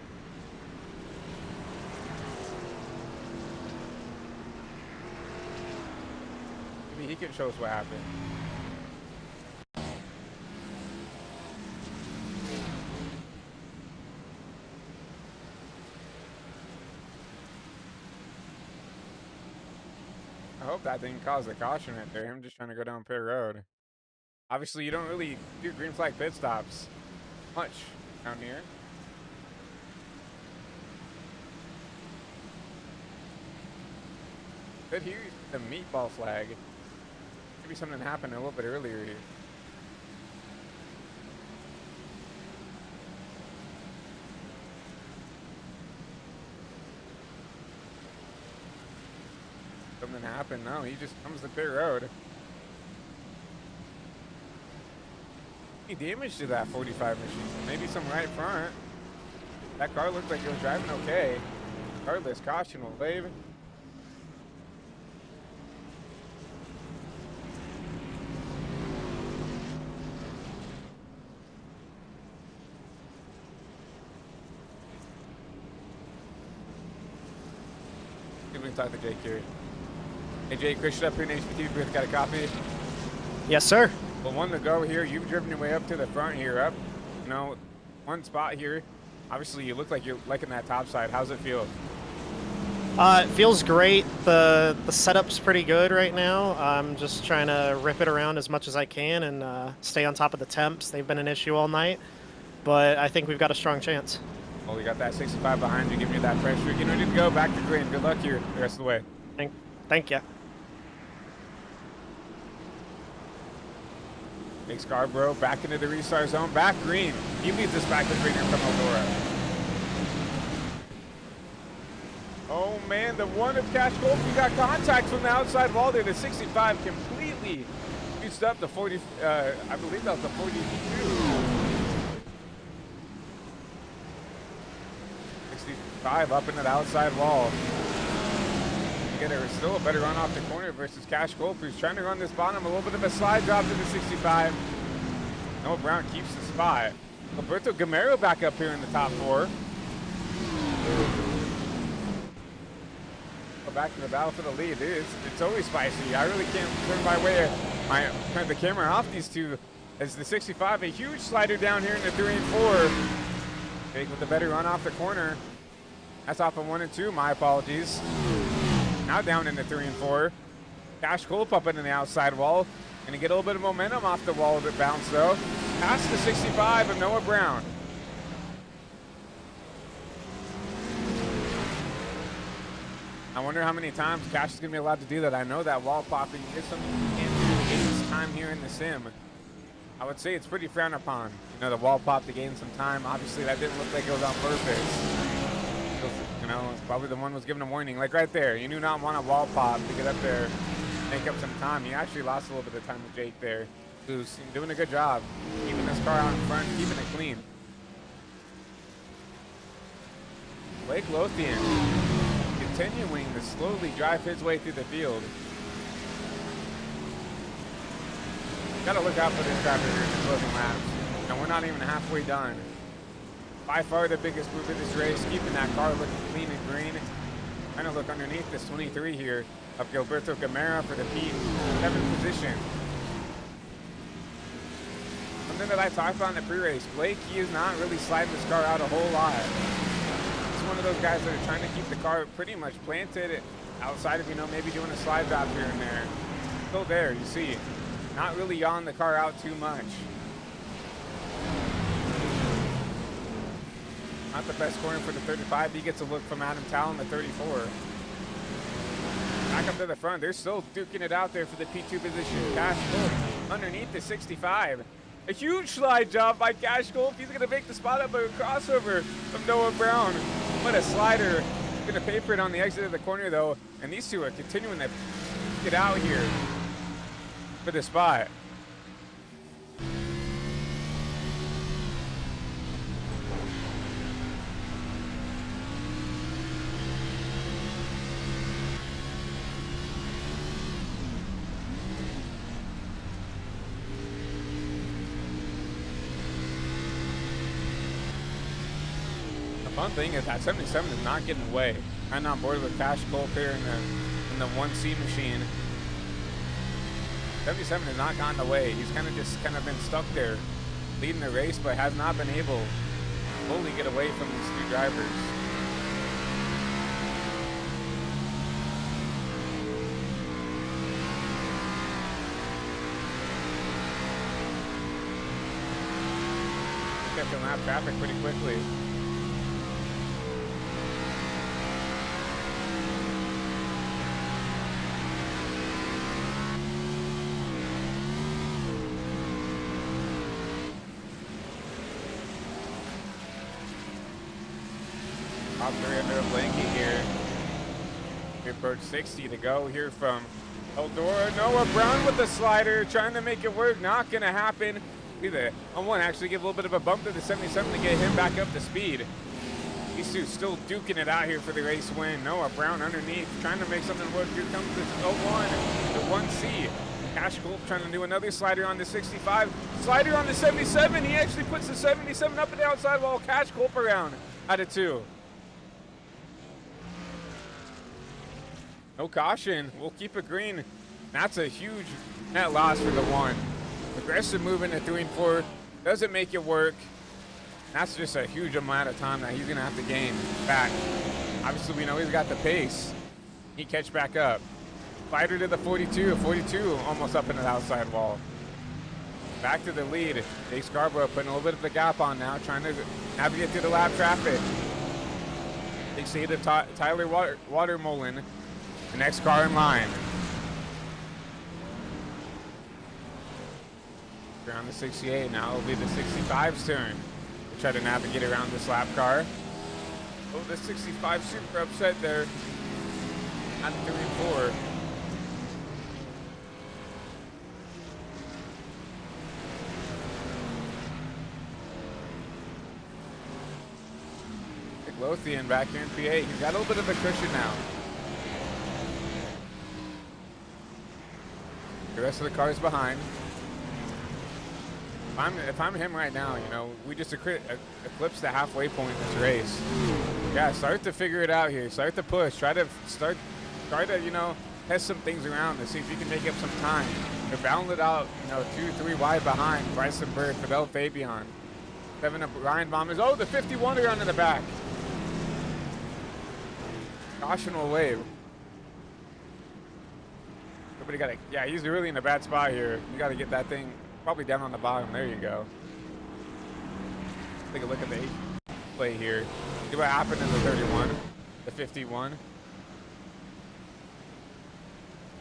Maybe he can show us what happened. I hope that didn't cause a caution right there. Him just trying to go down Perry Road. Obviously, you don't really do green flag pit stops much down here. But here's the meatball flag. Maybe something happened a little bit earlier here. Something happened. No, he just comes to pit road. Any damage to that 45 machine? Maybe some right front. That car looked like it was driving okay. Regardless, caution will wave. We can talk to Jake here. Hey Jake, Christian up here in HPT booth, got a copy? Yes, sir. Well, one to go here. You've driven your way up to the front here, up, you know, one spot here. Obviously, you look like you're liking that top side. How's it feel? It feels great. The setup's pretty good right now. I'm just trying to rip it around as much as I can and stay on top of the temps. They've been an issue all night. but I think we've got a strong chance. Well, you got that 65 behind you, giving you that pressure. Getting ready to go back to green. Good luck here the rest of the way. Thank you. Big Scarborough back into the restart zone. Back green. He leads us back to green here from Eldora. Oh man, the one of Cash Gold. We got contact from the outside wall there. The 65 completely reached up to 40. I believe that was the 42. 65 up into the outside wall. There's still a better run off the corner versus Cash Gold, who's trying to run this bottom. A little bit of a slide drop to the 65. Noah Brown keeps the spot. Alberto Gamero back up here in the top 4. Back to the battle for the lead. It's always spicy. I really can't turn the camera off these two. As the 65, a huge slider down here in the 3 and 4. Big with the better run off the corner. That's off of 1 and 2. My apologies. Now down in the 3 and 4. Cash Culp up into the outside wall. Gonna get a little bit of momentum off the wall of the bounce though. Past the 65 of Noah Brown. I wonder how many times Cash is gonna be allowed to do that. I know that wall popping is something you can't do in this time here in the sim. I would say it's pretty frowned upon. You know, the wall pop to gain some time. Obviously that didn't look like it was on purpose. You know, it's probably the one was given a warning. Like right there, you do not want a wall pop to get up there, make up some time. You actually lost a little bit of time with Jake there, who's doing a good job keeping this car out in front, keeping it clean. Blake Lothian continuing to slowly drive his way through the field. Gotta look out for this driver here in the closing laps. And we're not even halfway done. By far the biggest move in this race, keeping that car looking clean and green. Trying to look underneath this 23 here of Gilberto Gamera for the P7 position. Something that I talked about in the pre-race, Blake, he is not really sliding this car out a whole lot. He's one of those guys that are trying to keep the car pretty much planted outside of, you know, maybe doing a slide drop here and there. Still there, you see. Not really yawing the car out too much. Not the best corner for the 35. He gets a look from Adam Talon, the 34. Back up to the front. They're still duking it out there for the P2 position. Cash Gold underneath the 65. A huge slide job by Cash Gold. He's going to make the spot up a crossover from Noah Brown. What a slider. Going to pay for it on the exit of the corner, though. And these two are continuing to get out here for the spot. Fun thing is that 77 is not getting away. I'm on board with Cash Culp here in the 1C machine. 77 has not gotten away. He's kind of been stuck there, leading the race, but has not been able to fully get away from these two drivers. Catching lap traffic pretty quickly. Top 3 under a blanket here. We approach 60 to go here from Eldora. Noah Brown with the slider, trying to make it work. Not going to happen. See the on-one actually give a little bit of a bump to the 77 to get him back up to speed. These two still duking it out here for the race win. Noah Brown underneath, trying to make something work. Here comes this 01, the 1C. Cash Culp trying to do another slider on the 65. Slider on the 77. He actually puts the 77 up and the outside wall. Cash Culp around out of 2. No caution. We'll keep it green. That's a huge net loss for the 1. Aggressive move into 3 and 4. Doesn't make it work. That's just a huge amount of time that he's going to have to gain back. Obviously, we know he's got the pace. He catch back up. Fighter to the 42. 42 almost up into the outside wall. back to the lead. Jake Scarborough putting a little bit of the gap on now, trying to navigate through the lap traffic. They say to Tyler Watermolen, the next car in line. Around the 68, now it'll be the 65's turn to try to navigate around this lap car. Oh, the 65 super upset there. On 3 and 4. Lothian back here in P8. He's got a little bit of a cushion now. The rest of the cars behind. If I'm him right now, you know, we just eclipsed the halfway point in this race. Yeah, start to figure it out here. Start to push. Try to, you know, test some things around to see if you can make up some time. They're bounded out, you know, 2-3 wide behind. Bryson Bird, Fidel Fabian. 7 up Ryan Bombers. Oh, the 51er on in the back. Caution will wave. Somebody got to, yeah, he's really in a bad spot here. You got to get that thing probably down on the bottom. There you go. Take a look at the play here. See what happened in the 31, the 51.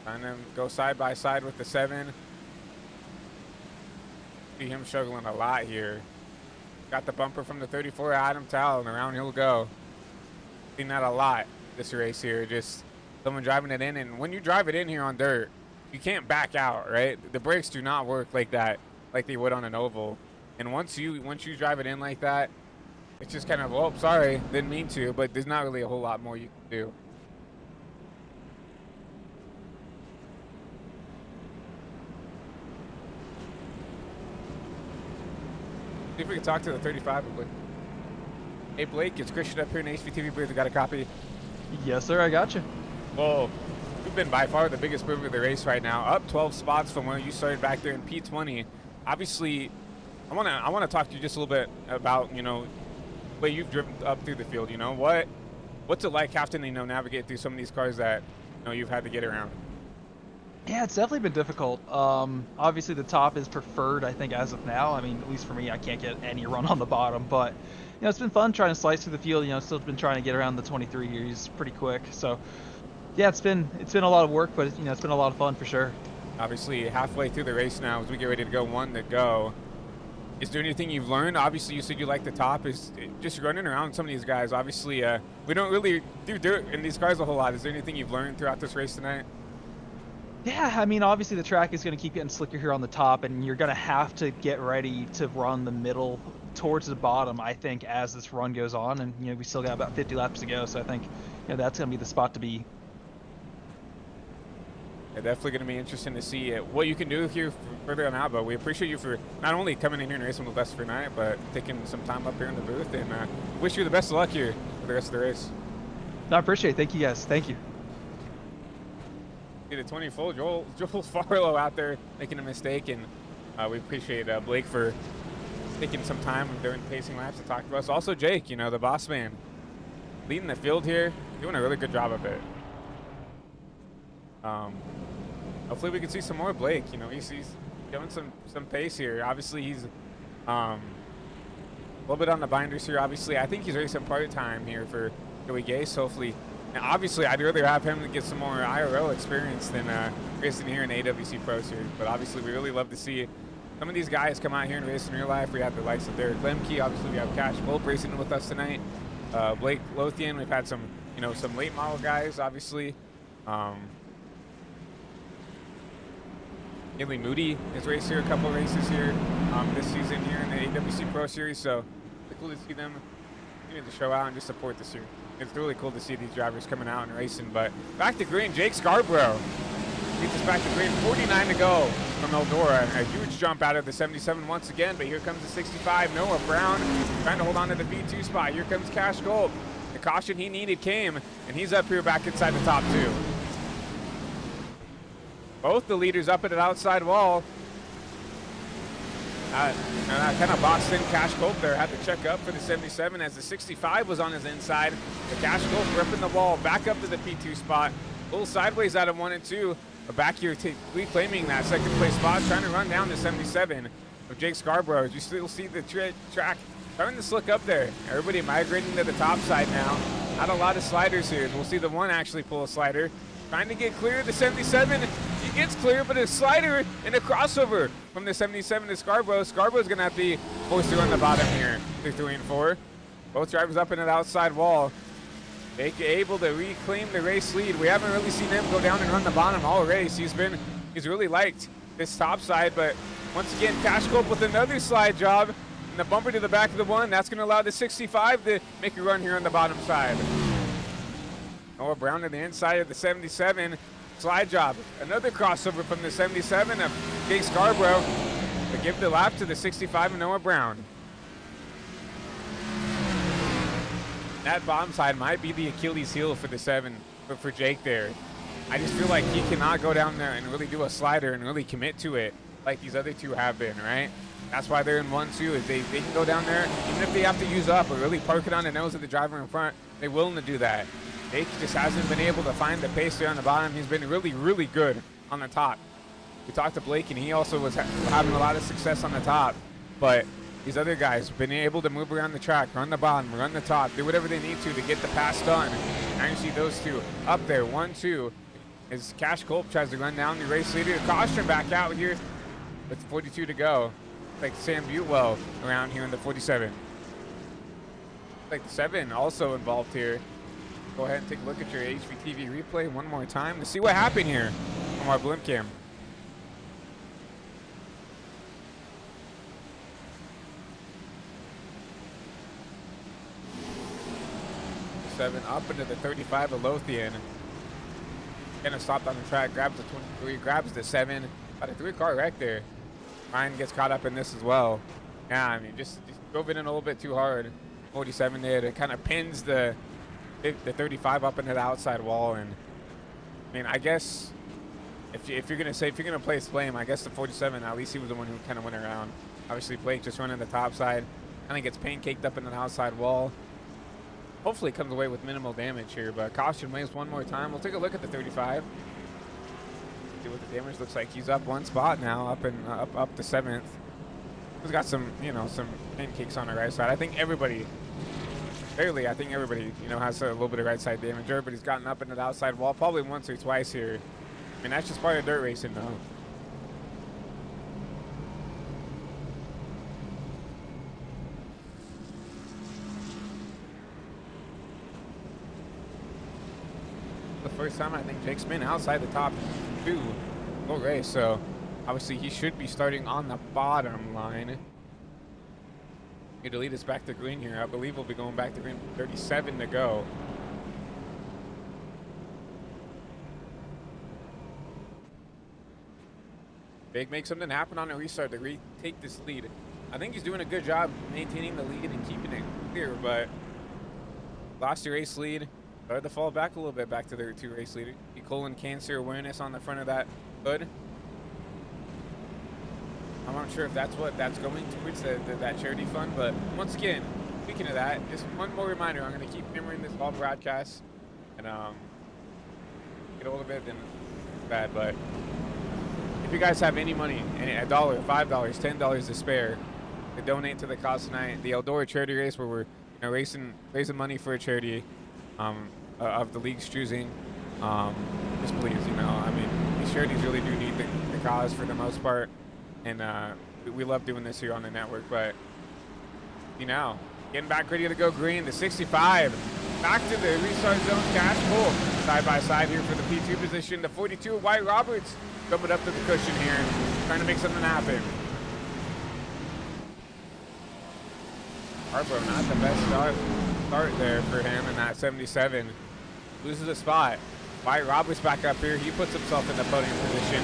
Trying to go side by side with the 7. See him struggling a lot here. Got the bumper from the 34, Adam Towle, and around he'll go. Seen that a lot this race here. Just someone driving it in, and when you drive it in here on dirt, you can't back out, right? The brakes do not work like that, like they would on an oval. And once you drive it in like that, it's just kind of, oh, sorry, didn't mean to, but there's not really a whole lot more you can do. See if we can talk to the 35. Hey, Blake, it's Christian up here in HVTV booth. We got a copy. Yes, sir. I got you. Well, you've been by far the biggest mover of the race right now. Up 12 spots from where you started back there in P20. Obviously, I want to talk to you just a little bit about, you know, the way you've driven up through the field. You know, what's it like having to, you know, navigate through some of these cars that, you know, you've had to get around? Yeah, it's definitely been difficult. Obviously, the top is preferred, I think, as of now. I mean, at least for me, I can't get any run on the bottom. But, you know, it's been fun trying to slice through the field. You know, still been trying to get around the 23 here. He's pretty quick. So, yeah, it's been a lot of work, but, you know, it's been a lot of fun for sure. Obviously, halfway through the race now, as we get ready to go, 1 to go. Is there anything you've learned? Obviously, you said you like the top. Is just running around some of these guys. Obviously, we don't really do dirt in these cars a whole lot. Is there anything you've learned throughout this race tonight? Yeah, I mean, obviously the track is going to keep getting slicker here on the top, and you're going to have to get ready to run the middle towards the bottom, I think, as this run goes on. And, you know, we still got about 50 laps to go, so I think, you know, that's going to be the spot to be. Yeah, definitely going to be interesting to see what you can do here further on out, but we appreciate you for not only coming in here and racing with us for tonight, but taking some time up here in the booth, and wish you the best of luck here for the rest of the race. No, I appreciate it. Thank you, guys. Thank you. The 20 full Joel Farlow out there making a mistake, and we appreciate Blake for taking some time during pacing laps to talk to us. Also Jake, you know, the boss man, leading the field here, doing a really good job of it. Hopefully we can see some more Blake. You know, he's showing some pace here. Obviously he's a little bit on the binders here. Obviously I think he's racing part-time here for Joey Gase. Hopefully. Now, obviously, I'd rather have him get some more IRL experience than racing here in the AWC Pro Series. But obviously, we really love to see some of these guys come out here and race in real life. We have the likes of Derek Lemke. Obviously, we have Cash Culp racing with us tonight. Blake Lothian. We've had some, you know, some late model guys, obviously. Haley Moody has raced here a couple of races here this season here in the AWC Pro Series. So it's cool to see them continue to show out and just support this year. It's really cool to see these drivers coming out and racing. But back to green, Jake Scarborough leads us back to green. 49 to go from Eldora. A huge jump out of the 77 once again, but here comes the 65. Noah Brown trying to hold on to the V2 spot. Here comes Cash Gold. The caution he needed came, and he's up here back inside the top 2. Both the leaders up at an outside wall. And kind of boxed in Cash Culp there. Had to check up for the 77 as the 65 was on his inside. The Cash Culp ripping the wall back up to the P2 spot. A little sideways out of 1 and 2. But back here reclaiming that second place spot, trying to run down to 77. of Jake Scarborough. You still see the track starting to slick up there. Everybody migrating to the top side now. Not a lot of sliders here. We'll see the one actually pull a slider. Trying to get clear. The 77, he gets clear, but a slider and a crossover from the 77 to Scarborough. Scarborough's going to have to be forced to run the bottom here. They're 3 and 4. Both drivers up into the outside wall. Jake able to reclaim the race lead. We haven't really seen him go down and run the bottom all race. He's really liked this top side, but once again, Cash Cope with another slide job and the bumper to the back of the one. That's going to allow the 65 to make a run here on the bottom side. Noah Brown to the inside of the 77. Slide job. Another crossover from the 77 of Jake Scarborough to give the lap to the 65 of Noah Brown. That bottom side might be the Achilles heel for the 7, but for Jake there. I just feel like he cannot go down there and really do a slider and really commit to it like these other two have been, right? That's why they're in 1-2, is they can go down there, even if they have to use up or really park it on the nose of the driver in front, they're willing to do that. Jake just hasn't been able to find the pace there on the bottom. He's been really, really good on the top. We talked to Blake, and he also was having a lot of success on the top, but these other guys have been able to move around the track, run the bottom, run the top, do whatever they need to get the pass done. Now you see those two up there, 1-2. As Cash Culp tries to run down the race leader. Caution back out here with 42 to go. Like Sam Butewell around here in the 47. Like the 7 also involved here. Go ahead and take a look at your HVTV replay one more time to see what happened here from our blimp cam. 7 up into the 35 of Lothian. Kind of stopped on the track, grabs the 23, grabs the 7. About a 3-car wreck there. Ryan gets caught up in this as well. Yeah, I mean, just drove it in a little bit too hard. 47 there to kind of pins the 35 up into the outside wall. And I mean, I guess if you're gonna place blame, I guess the 47, at least he was the one who kind of went around. Obviously, Blake just running the top side, kind of gets pancaked up into the outside wall. Hopefully comes away with minimal damage here, but caution waves one more time. We'll take a look at the 35. See what the damage looks like. He's up 1 spot now, up to 7th. He's got some, some pancakes on the right side. I think everybody, has a little bit of right side damage. Everybody's gotten up into the outside wall probably once or twice here. I mean, that's just part of dirt racing, though. The first time I think Jake's been outside the top 2 full race, so obviously he should be starting on the bottom line. It'll lead us back to green here. I believe we'll be going back to green. 37 to go. Jake makes something happen on a restart to retake this lead. I think he's doing a good job maintaining the lead and keeping it clear, but lost the race lead. Started to fall back a little bit back to their 2 race leader. Colon cancer awareness on the front of that hood. I'm not sure if that's what that's going towards, that charity fund, but once again, speaking of that, just one more reminder, I'm going to keep hammering this all broadcast and get a little bit bad, but if you guys have any money, $1, $5, $10 to spare to donate to the cause tonight, the Eldora charity race where we're raising money for a charity of the league's choosing. Just please, I mean, these charities really do need the cause for the most part, and we love doing this here on the network. But getting back ready to go green. The 65 back to the restart zone. Cash pull side by side here for the P2 position. The 42 of White Roberts coming up to the cushion here, trying to make something happen. Harpo, not the best start there for him in that 77. Loses a spot. White Roberts back up here. He puts himself in the podium position.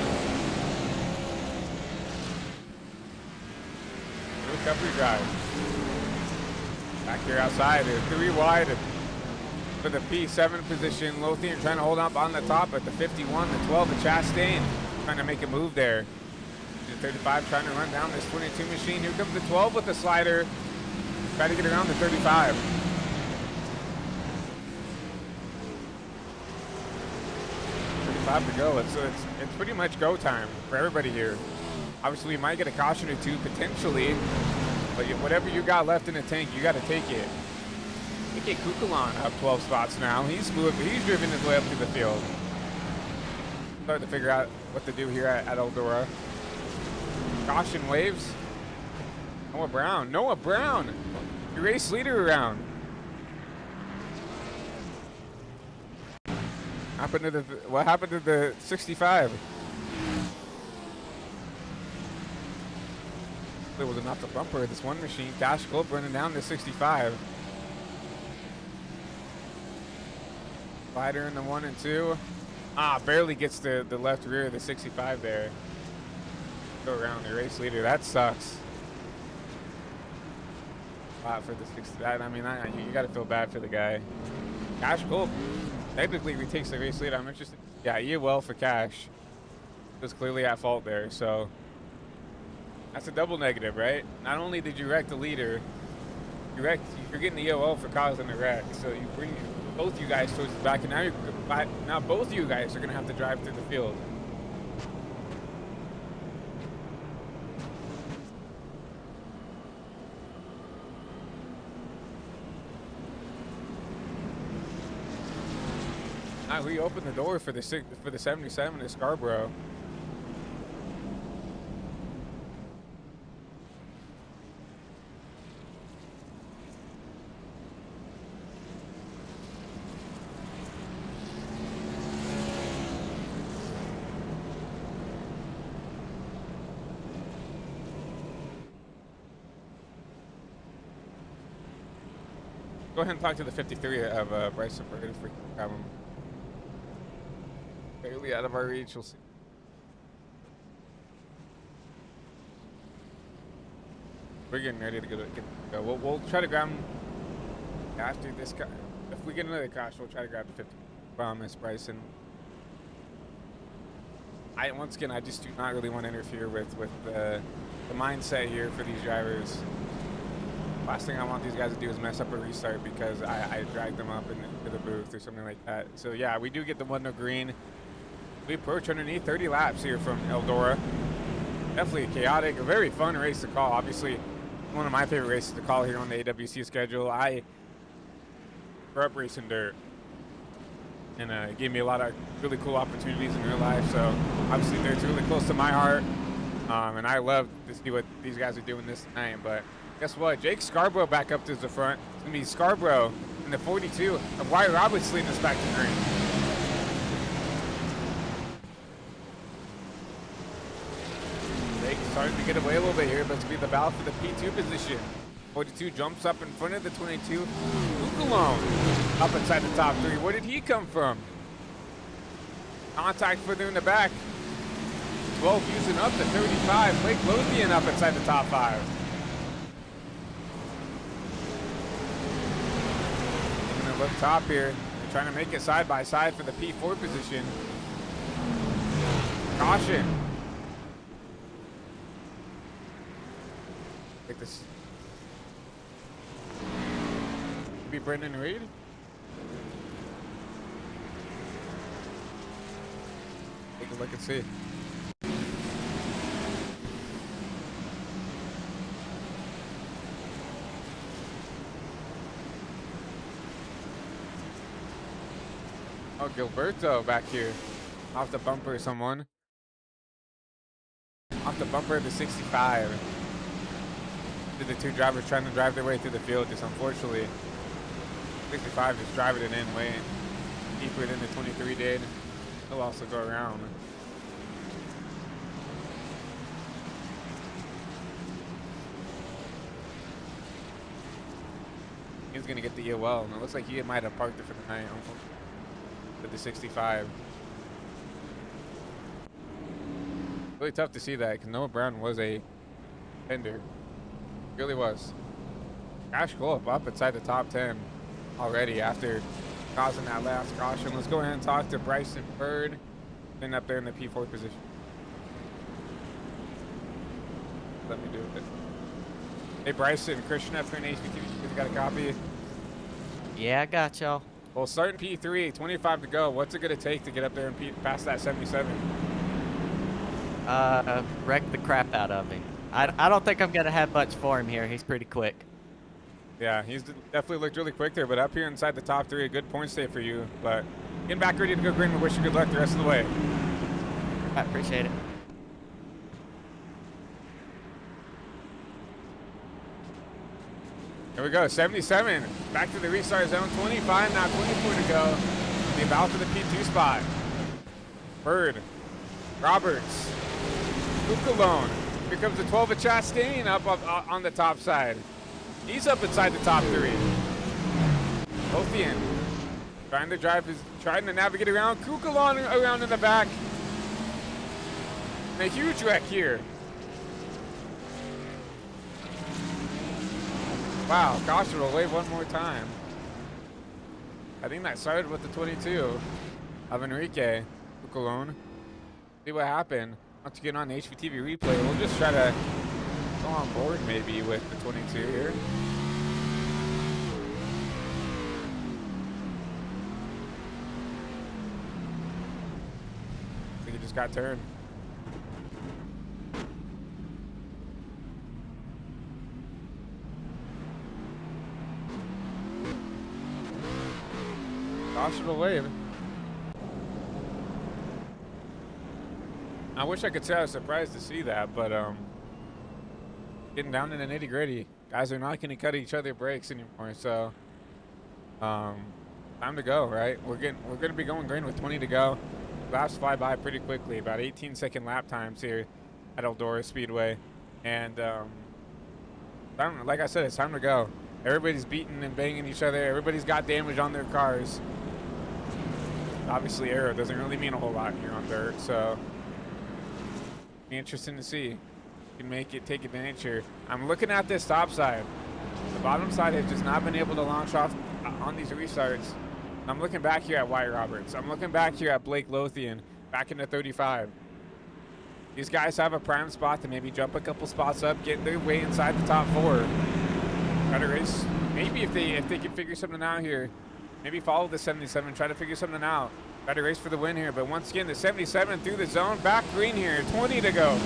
Recovery drive. Back here outside. 3 wide for the P7 position. Lothian trying to hold up on the top at the 51, the 12 of Chastain. Trying to make a move there. The 35 trying to run down this 22 machine. Here comes the 12 with the slider. Try to get around the 35. 35 to go. It's pretty much go time for everybody here. Obviously, you might get a caution or two potentially, but whatever you got left in the tank, you got to take it. Look at Kukulon up 12 spots now. He's driven his way up to the field. Starting to figure out what to do here at Eldora. Caution waves. Noah Brown, your race leader around. What happened to the 65? There was enough to bumper this one machine. Dash Club running down the 65. Slider in the 1 and 2. Barely gets the left rear of the 65 there. Go around the race leader. That sucks. Wow, for the 65. I mean, you got to feel bad for the guy. Cash Club technically retakes the race lead. I'm interested. Yeah, EOL for Cash. Was clearly at fault there, so that's a double negative, right? Not only did you wreck the leader, you're getting the EOL for causing the wreck. So you bring both you guys towards the back, and now both of you guys are gonna have to drive through the field. I reopened the door for the 77 at Scarborough. Go ahead and talk to the 53 of Bryson Bird if we can grab him. Barely out of our reach, we'll see. We're getting ready to go. We'll try to grab him after this guy. If we get another crash, we'll try to grab the 50. Promise, Bryson. Once again, I just do not really want to interfere with the mindset here for these drivers. Last thing I want these guys to do is mess up a restart because I dragged them up into the booth or something like that. So yeah, we do get the 1-0 green. We approach underneath 30 laps here from Eldora. Definitely chaotic, a very fun race to call. Obviously, one of my favorite races to call here on the AWC schedule. I grew up racing dirt, and it gave me a lot of really cool opportunities in real life. So obviously, dirt's really close to my heart, and I love to see what these guys are doing this night. But guess what? Jake Scarborough back up to the front. It's gonna be Scarborough in the 42 of Wyatt Roberts leading us back to green. Starting to get away a little bit here, but it's going to be the battle for the P2 position. 42 jumps up in front of the 22. Ukulone up inside the top 3. Where did he come from? Contact further in the back. 12 using up to 35. Blake Lothian up inside the top 5. Taking a look top here. They're trying to make it side by side for the P4 position. Caution. Take this. Be Brendan Reed. Take a look and see. Oh, Gilberto back here. Off the bumper of someone. Off the bumper of the 65. The two drivers trying to drive their way through the field, just unfortunately 65 just driving it in way deeper than the 23 did. He'll also go around. He's gonna get the EOL, and it looks like he might have parked it for the night, unfortunately, with the 65. Really tough to see that because Noah Brown was a fender. Really was. Cash Club up inside the top 10 already after causing that last caution. Let's go ahead and talk to Bryson Bird, then up there in the P4 position. Let me do it. Hey Bryson, Christian up here in HVT, you got a copy? Yeah, I got y'all. Well, starting P3, 25 to go. What's it gonna take to get up there and past that 77? Wrecked the crap out of him. I don't think I'm gonna have much for him here. He's pretty quick. Yeah, he's definitely looked really quick there, but up here inside the top 3, a good point stay for you. But getting back ready to go green. We wish you good luck the rest of the way. I appreciate it. Here we go, 77. Back to the restart zone, 25, now 24 to go. The about to the P2 spot. Bird, Roberts, Ukalone. Here comes the 12 of Chastain up on the top side. He's up inside the top 3. Lothian trying to navigate around. Kukalon around in the back. And a huge wreck here. Wow, caution will wave one more time. I think that started with the 22 of Enrique Ukalon. See what happened. Once you get on the HVTV replay, we'll just try to go on board maybe with the 22 here. I think it just got turned. Caution will wave. I wish I could say I was surprised to see that, but getting down in the nitty gritty, guys are not going to cut each other brakes anymore. So time to go, right? We're going to be going green with 20 to go. Laps fly by pretty quickly, about 18-second lap times here at Eldora Speedway, and like I said, it's time to go. Everybody's beating and banging each other. Everybody's got damage on their cars. Obviously, aero doesn't really mean a whole lot here on dirt, so be interesting to see. Can make it take advantage here. I'm looking at this top side. The bottom side has just not been able to launch off on these restarts. I'm looking back here at Wyatt Roberts. I'm looking back here at Blake Lothian, back into 35. These guys have a prime spot to maybe jump a couple spots up, get their way inside the top 4. Try to race. Maybe if they can figure something out here, maybe follow the 77, try to figure something out. Try to race for the win here, but once again, the 77 through the zone, back green here, 20 to go.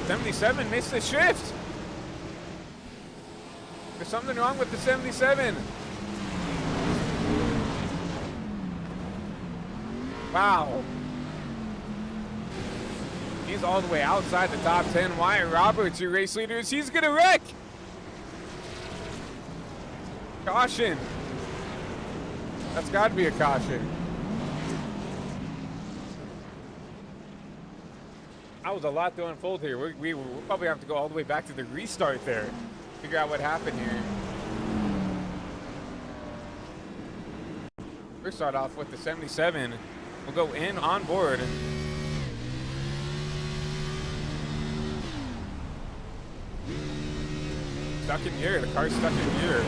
'77 missed the shift. There's something wrong with the 77. Wow. He's all the way outside the top 10. Wyatt Roberts, your race leaders, he's gonna wreck. Caution. That's gotta be a caution. That was a lot to unfold here. We'll probably have to go all the way back to the restart there. Figure out what happened here. We'll start off with the 77. We'll go in on board. Stuck in gear. The car's stuck in gear.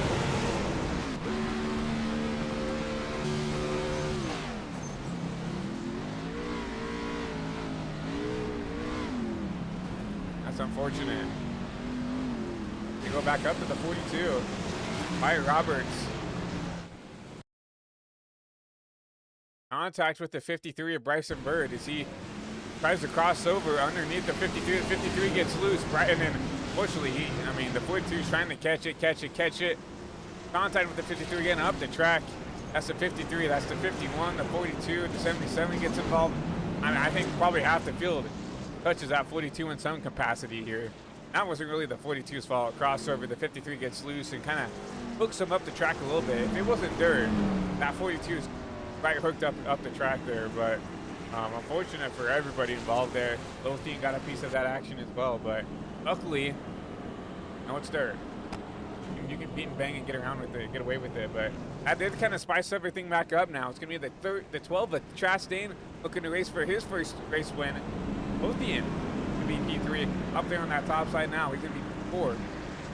That's unfortunate. We go back up to the 42. Wyatt Roberts. Contact with the 53 of Bryson Bird as he tries to cross over underneath the 53. The 53 gets loose, and then unfortunately, the 42 is trying to catch it. Contact with the 53 again up the track. That's the 53, that's the 51, the 42, the 77 gets involved. I think probably half the field touches that 42 in some capacity here. That wasn't really the 42's fault. Crossover, the 53 gets loose and kind of hooks him up the track a little bit. If it wasn't dirt, that 42 is right hooked up the track there, but unfortunate for everybody involved there. Lothian got a piece of that action as well, but luckily, no, it's dirt. You can beat and bang and get around with it, get away with it, but that did kind of spice everything back up now. It's going to be the 12 of Chastain looking to race for his first race win. Lothian to be P3 up there on that top side now. He's going to be 4. Look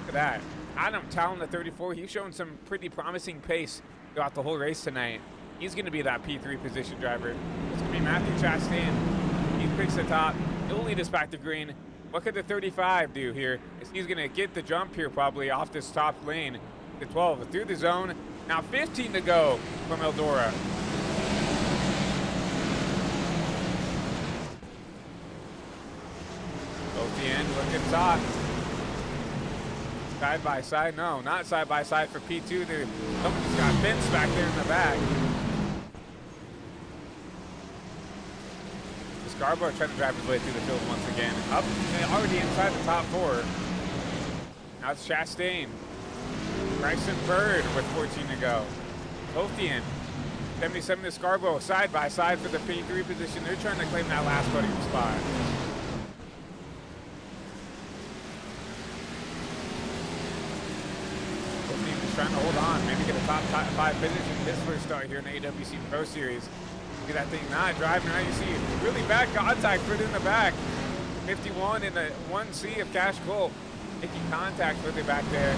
at that. Adam Talon, the 34, he's shown some pretty promising pace throughout the whole race tonight. He's going to be that P3 position driver. It's going to be Matthew Chastain. He picks the top. He'll lead us back to green. What could the 35 do here? He's going to get the jump here probably off this top lane. The 12 through the zone. Now 15 to go from Eldora. Both the end, looking top. Side by side, no, not side by side for P2. Somebody's got Vince back there in the back. Scarborough trying to drive his way through the field once again. Up, already inside the top 4. Now it's Chastain. Bryson Bird with 14 to go. Lothian, 77 to Scarborough, side by side for the P3 position. They're trying to claim that last podium spot. Lothian is trying to hold on, maybe get a top 5 finish in his first start here in the AWC Pro Series. Look at that thing not driving. Now you see really bad contact further in the back. 51 in the 1C of Cash Cole. Making contact further back there.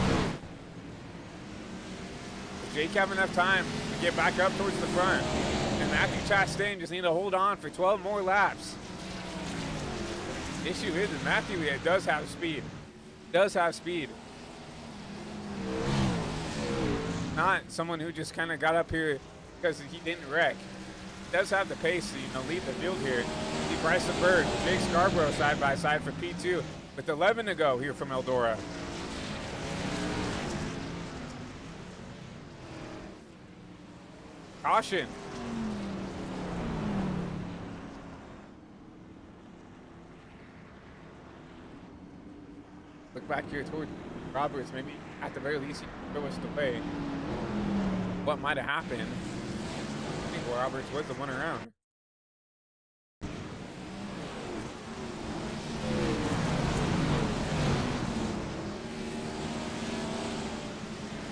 Does Jake have enough time to get back up towards the front? And Matthew Chastain just need to hold on for 12 more laps. The issue is that Matthew does have speed. Does have speed. Not someone who just kind of got up here because he didn't wreck. Does have the pace to lead the field here. See Bryson Bird, Jake Scarborough side by side for P2 with 11 to go here from Eldora. Caution. Look back here toward Roberts. Maybe at the very least he can throw us away. What might have happened? I think Roberts was the one around.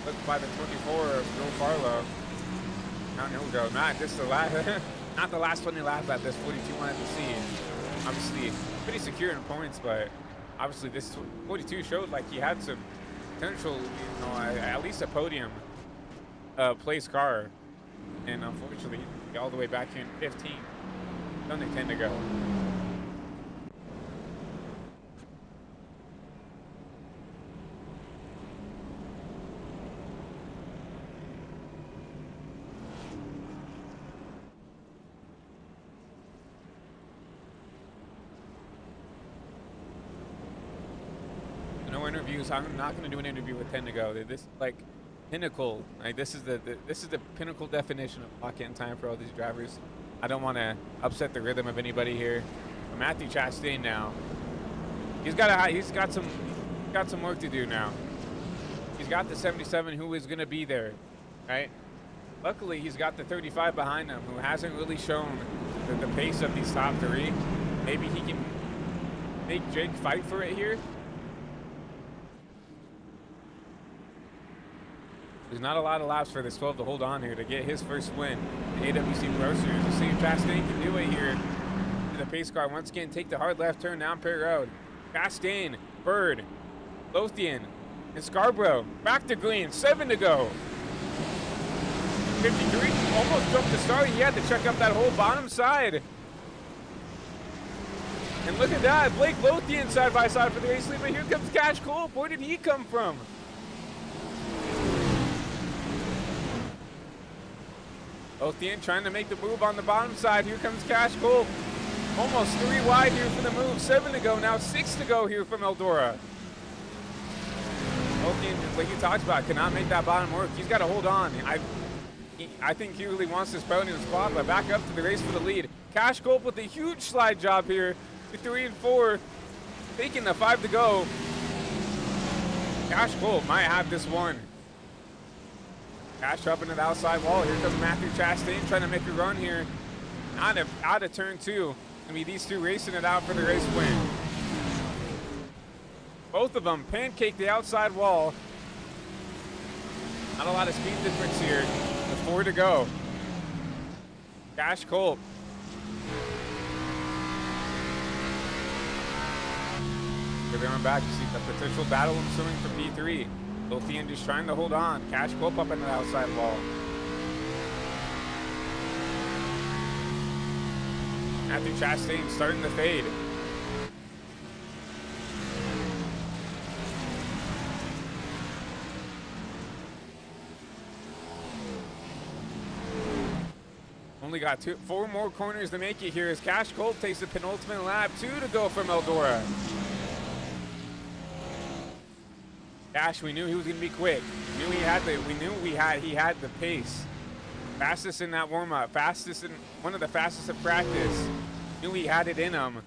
Look by the 24 of Joe Farlow. Now he'll go. Not just the last, not the last 20 laps that this 42 wanted to see. Obviously, pretty secure in points, but obviously this 42 showed like he had some potential, at least a podium place car. And unfortunately, all the way back here in 15. Only 10 to go. No interviews. I'm not going to do an interview with 10 to go. This like pinnacle. Like this is the pinnacle definition of pocket in time for all these drivers. I don't want to upset the rhythm of anybody here. But Matthew Chastain now. He's got some work to do now. He's got the 77 who is going to be there, right? Luckily, he's got the 35 behind him who hasn't really shown the pace of these top 3. Maybe he can make Jake fight for it here. There's not a lot of laps for this 12 to hold on here to get his first win in the AWC Pro Series. We'll see if Chastain can do it here. The pace car once again take the hard left turn down Perry Road. Chastain, Bird, Lothian, and Scarborough back to green. 7 to go. 53 almost jumped the start. He had to check up that whole bottom side. And look at that, Blake Lothian side by side for the race lead. But here comes Cash Cole. Where did he come from? Lothian trying to make the move on the bottom side. Here comes Cash Cole. Almost 3 wide here for the move. 7 to go now. 6 to go here from Eldora. Lothian, like he talks about, cannot make that bottom work. He's got to hold on. I think he really wants this podium spot, but back up to the race for the lead. Cash Cole with a huge slide job here. 3 and 4. Taking the 5 to go. Cash Cole might have this one. Cash up into the outside wall. Here comes Matthew Chastain trying to make a run here. Out of turn 2. I mean, these two racing it out for the race win. Both of them pancake the outside wall. Not a lot of speed difference here. With 4 to go. Cash Cole. They're going back. You see the potential battle ensuing for P3. Lothian just trying to hold on. Cash Cole up into the outside wall. Matthew Chastain starting to fade. only got 4 more corners to make it here as Cash Colt takes the penultimate lap. 2 to go from Eldora. Cash, we knew he was going to be quick. We knew he had the pace. Fastest in that warm-up, one of the fastest in practice. Knew he had it in him.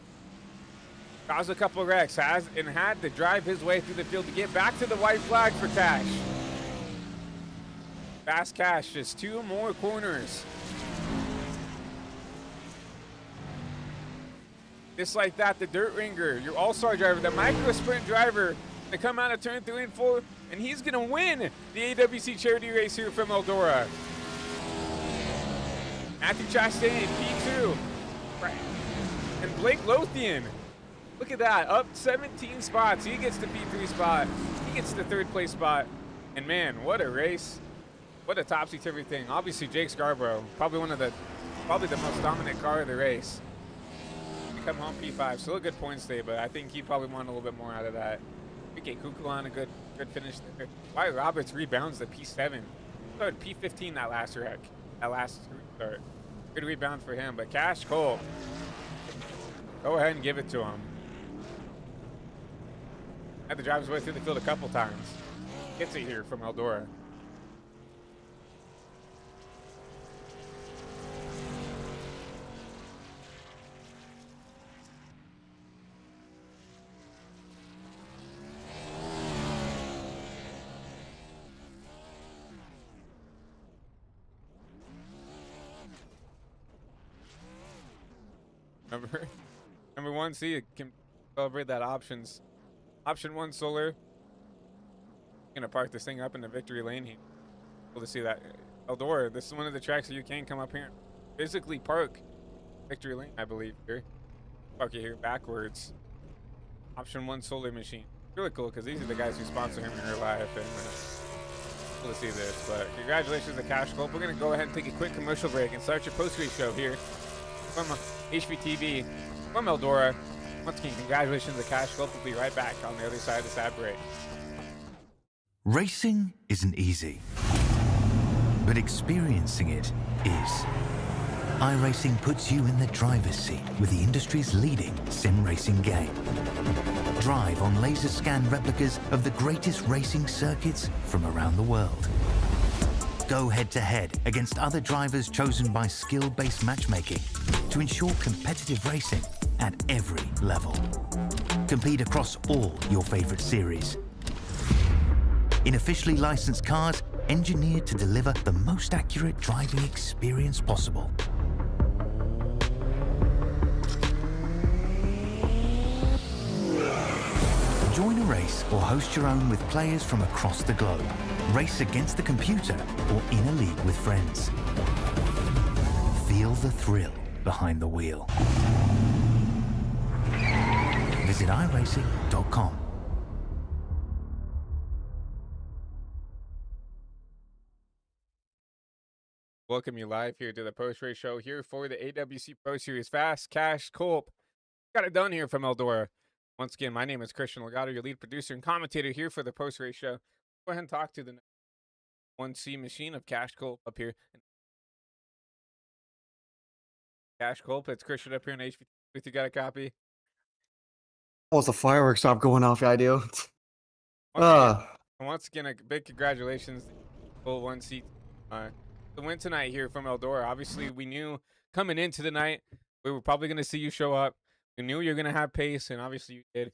Caused a couple of wrecks, had to drive his way through the field to get back to the white flag for Cash. Fast Cash, just 2 more corners. Just like that, the Dirt Ringer, your all-star driver, the micro sprint driver, to come out of turn 3 and 4, and he's gonna win the AWC charity race here from Eldora. Matthew Chastain, P2. Right. And Blake Lothian, look at that, up 17 spots. He gets the P3 spot. He gets the 3rd place spot. And man, what a race. What a topsy-turvy thing. Obviously, Jake Scarborough, probably the most dominant car of the race. He come home P5, still a good points day, but I think he probably wanted a little bit more out of that. Okay, Kukulon, a good finish there. Wyatt Roberts rebounds the P7. Started P15 that last wreck, that last start. Good rebound for him, but Cash Cole, go ahead and give it to him. Had to drive his way through the field a couple times. Gets it here from Eldora. Number 1C can celebrate that option 1 solar. Gonna park this thing up in the victory lane here. Cool to see that. Eldora, this is one of the tracks that you can come up here and physically park victory lane, I believe here. Park it here backwards. Option 1 solar machine. Really cool because these are the guys who sponsor him in real life, and cool to see this. But congratulations to Cash Club. We're gonna go ahead and take a quick commercial break and start your post-race show here from HVTV from Eldora. Once again, congratulations to Cash Club. We'll be right back on the other side of this ad break. Racing isn't easy, but experiencing it is. iRacing puts you in the driver's seat with the industry's leading sim racing game. Drive on laser scan replicas of the greatest racing circuits from around the world. Go head-to-head against other drivers chosen by skill-based matchmaking to ensure competitive racing at every level. Compete across all your favorite series. In officially licensed cars, engineered to deliver the most accurate driving experience possible. Join a race or host your own with players from across the globe. Race against the computer or in a league with friends. Feel the thrill behind the wheel. Visit iRacing.com. Welcome you live here to the post-race show here for the AWC Pro Series Fast Cash Culp. Got it done here from Eldora. Once again, my name is Christian Legato, your lead producer and commentator here for the post-race show. Go ahead and talk to the 1C machine of Cash Culp up here. Cash Culp, it's Christian up here in HV. You got a copy? Almost a fireworks stop going off, I do. Once again, a big congratulations to full 1C. The win tonight here from Eldora. Obviously, we knew coming into the night we were probably going to see you show up. We knew you were going to have pace, and obviously you did.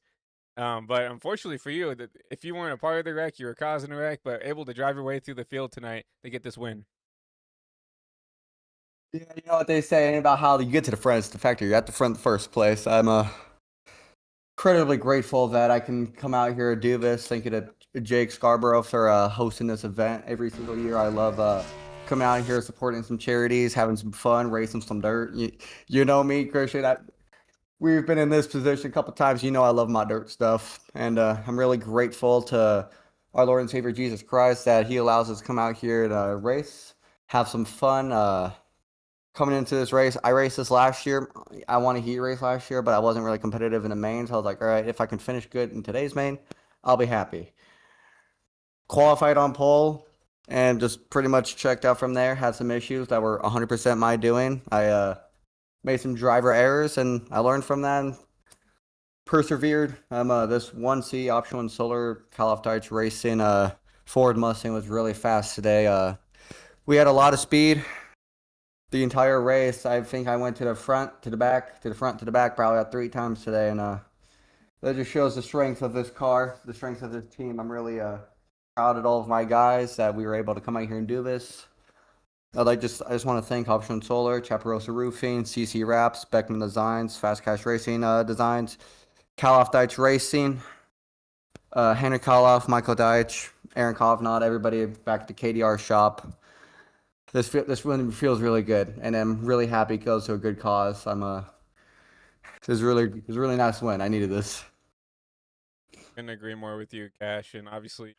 But unfortunately for you, if you weren't a part of the wreck, you were causing a wreck, but able to drive your way through the field tonight to get this win. Yeah, you know what they say about how you get to the front. It's the fact that you're at the front in the first place. I'm incredibly grateful that I can come out here and do this. Thank you to Jake Scarborough for hosting this event every single year. I love coming out here, supporting some charities, having some fun, racing some dirt. You know me, Christian. We've been in this position a couple times. You know I love my dirt stuff. And I'm really grateful to our Lord and Savior Jesus Christ that he allows us to come out here and race, have some fun. Coming into this race, I raced this last year. I won a heat race last year, but I wasn't really competitive in the main. So I was like, all right, if I can finish good in today's main, I'll be happy. Qualified on pole and just pretty much checked out from there. Had some issues that were 100% my doing. I made some driver errors, and I learned from that and persevered. This 1C Option 1 Solar Call of Duty Racing Ford Mustang was really fast today. We had a lot of speed the entire race. I think I went to the front, to the back, to the front, to the back probably about 3 times today, and that just shows the strength of this car, the strength of this team. I'm really proud of all of my guys that we were able to come out here and do this. I just want to thank Option Solar, Chaparosa Roofing, CC Wraps, Beckman Designs, Fast Cash Racing Designs, Kaloff Deitch Racing, Henry Kaloff, Michael Deitch, Aaron Kovnod, everybody back at the KDR shop. This one feels really good, and I'm really happy it goes to a good cause. It was really nice win. I needed this. Couldn't agree more with you, Cash, and obviously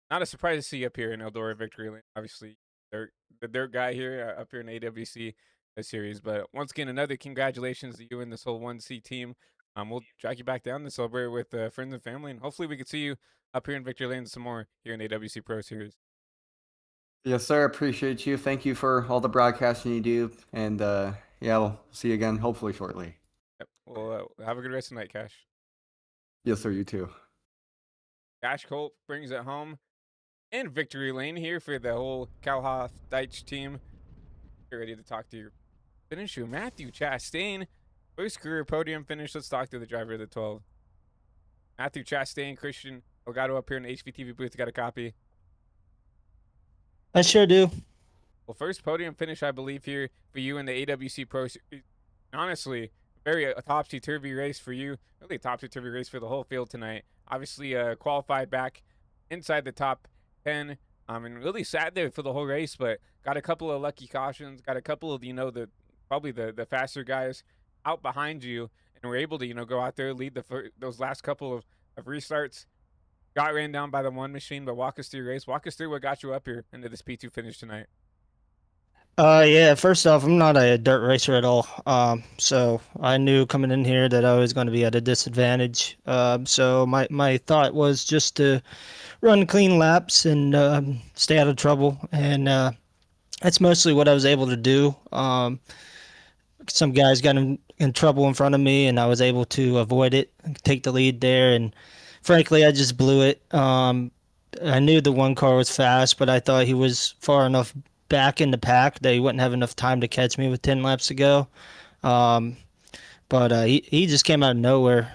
not a surprise to see you up here in Eldora Victory Lane. Obviously, the dirt guy here up here in AWC series. But once again, another congratulations to you and this whole 1C team. We'll drag you back down to celebrate with friends and family, and hopefully we can see you up here in Victory Lane some more here in AWC Pro Series. Yes, sir. Appreciate you. Thank you for all the broadcasting you do, and yeah, we'll see you again hopefully shortly. Yep. Well, have a good rest of the night, Cash. Yes, sir. You too. Cash Colt brings it home in Victory Lane here for the whole Kaloff Deitch team. Get ready to talk to your finisher, Matthew Chastain. First career podium finish. Let's talk to the driver of the 12. Matthew Chastain, Christian Elgato up here in the HVTV booth. Got a copy? I sure do. Well, first podium finish, I believe, here for you in the AWC Pro Series. Honestly, very topsy-turvy race for you. Really topsy-turvy race for the whole field tonight. Obviously, qualified back inside the top 10. And really sad there for the whole race, but got a couple of lucky cautions. Got a couple of, probably the faster guys out behind you. And were able to, go out there, lead those last couple of restarts. Got ran down by the one machine, but walk us through your race. Walk us through what got you up here into this P2 finish tonight. Yeah, first off, I'm not a dirt racer at all. So I knew coming in here that I was going to be at a disadvantage. So my thought was just to run clean laps and stay out of trouble. And that's mostly what I was able to do. Some guys got in trouble in front of me, and I was able to avoid it, take the lead there. And frankly, I just blew it. I knew the one car was fast, but I thought he was far enough back in the pack that he wouldn't have enough time to catch me with 10 laps to go. But he just came out of nowhere.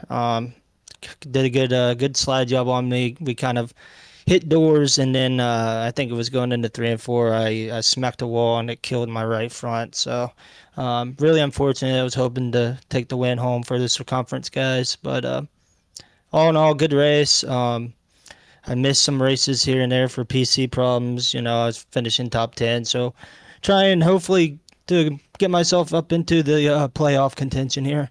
Did a good slide job on me. We kind of hit doors, and then I think it was going into 3 and 4. I smacked a wall, and it killed my right front. So really unfortunate. I was hoping to take the win home for the circumference guys, but all in all, good race. I missed some races here and there for PC problems. I was finishing top 10, so trying hopefully to get myself up into the playoff contention here.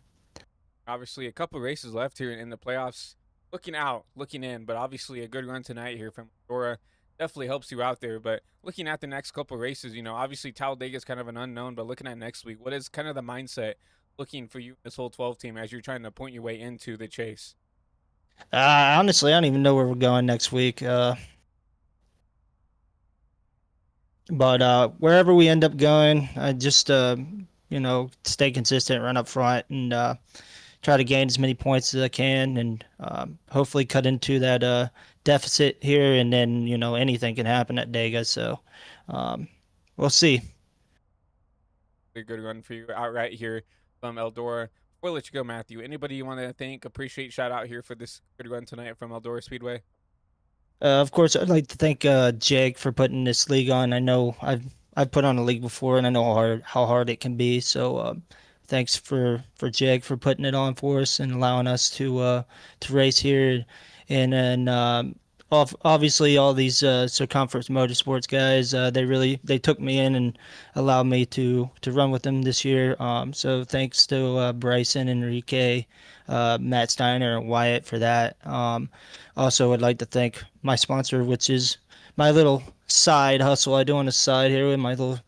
Obviously, a couple races left here in the playoffs. Looking out, looking in, but obviously a good run tonight here from Eldora definitely helps you out there. But looking at the next couple races, obviously Talladega is kind of an unknown, but looking at next week, what is kind of the mindset looking for you, this whole 12 team, as you're trying to point your way into the chase? Honestly, I don't even know where we're going next week. But wherever we end up going, I just, stay consistent, run up front, and try to gain as many points as I can, and hopefully cut into that deficit here, and then, anything can happen at Dega. So we'll see. A good run for you outright here from Eldora. Before I let you go, Matthew, anybody you want to thank, appreciate, shout out here for this good run tonight from Eldora Speedway? Of course, I'd like to thank Jake for putting this league on. I know I've put on a league before, and I know how hard it can be. So thanks for Jake for putting it on for us and allowing us to race here. And then obviously all these Circumference Motorsports guys, they took me in and allowed me to run with them this year. So thanks to Bryson, Enrique, Matt Steiner, and Wyatt for that. Also, I'd like to thank my sponsor, which is my little side hustle I do on the side here with my little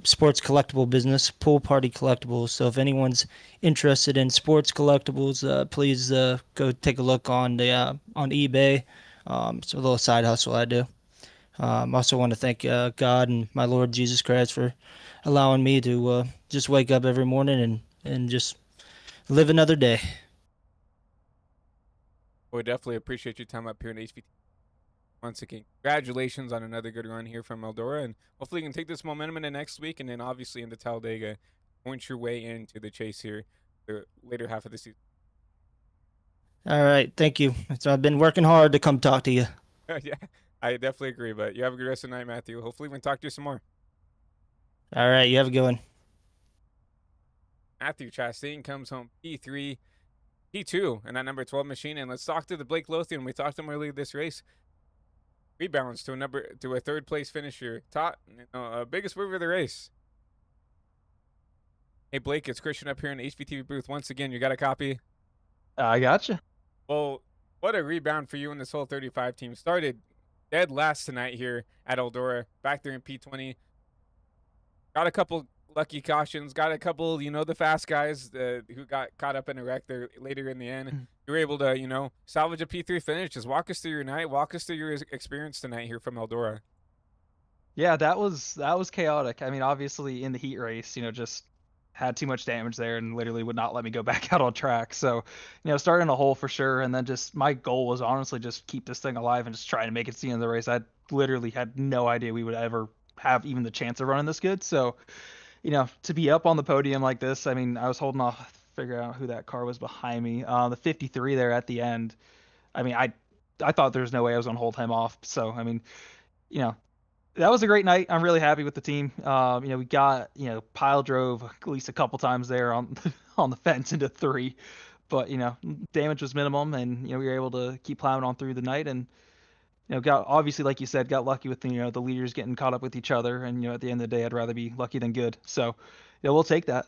sports collectible business, Pool Party Collectibles. So if anyone's interested in sports collectibles, please go take a look on eBay. It's a little side hustle I do. Also want to thank God and my Lord Jesus Christ for allowing me to just wake up every morning and just live another day. We definitely appreciate your time up here in HVT. Once again, congratulations on another good run here from Eldora, and hopefully you can take this momentum into next week, and then obviously into Talladega, point your way into the chase here the later half of the season. All right, thank you. So I've been working hard to come talk to you. Yeah, I definitely agree, but you have a good rest of the night, Matthew. Hopefully we can talk to you some more. All right, you have a good one. Matthew Chastain comes home P3, P2, and that number 12 machine, and let's talk to the Blake Lothian. We talked to him earlier this race. Rebounds to a third place finish here. Biggest move of the race. Hey Blake, it's Christian up here in the HVTV booth. Once again, you got a copy? I gotcha. Well, what a rebound for you and this whole 35 team. Started dead last tonight here at Eldora, back there in P20. Got a couple lucky cautions, got a couple, the fast guys who got caught up in a wreck there later in the end. You were able to, salvage a P3 finish. Just walk us through your night. Walk us through your experience tonight here from Eldora. Yeah, that was chaotic. I mean, obviously in the heat race, just had too much damage there and literally would not let me go back out on track. So, starting a hole for sure, and then just my goal was honestly just keep this thing alive and just try to make it to the end of the race. I literally had no idea we would ever have even the chance of running this good. So, to be up on the podium like this, I mean, I was holding off, figure out who that car was behind me. The 53 there at the end. I mean, I thought there was no way I was gonna hold him off. So, I mean, that was a great night. I'm really happy with the team. We got, pile drove at least a couple times there on on the fence into 3, but damage was minimum, and we were able to keep plowing on through the night, and got obviously, like you said, got lucky with the the leaders getting caught up with each other, and at the end of the day, I'd rather be lucky than good. So, we'll take that.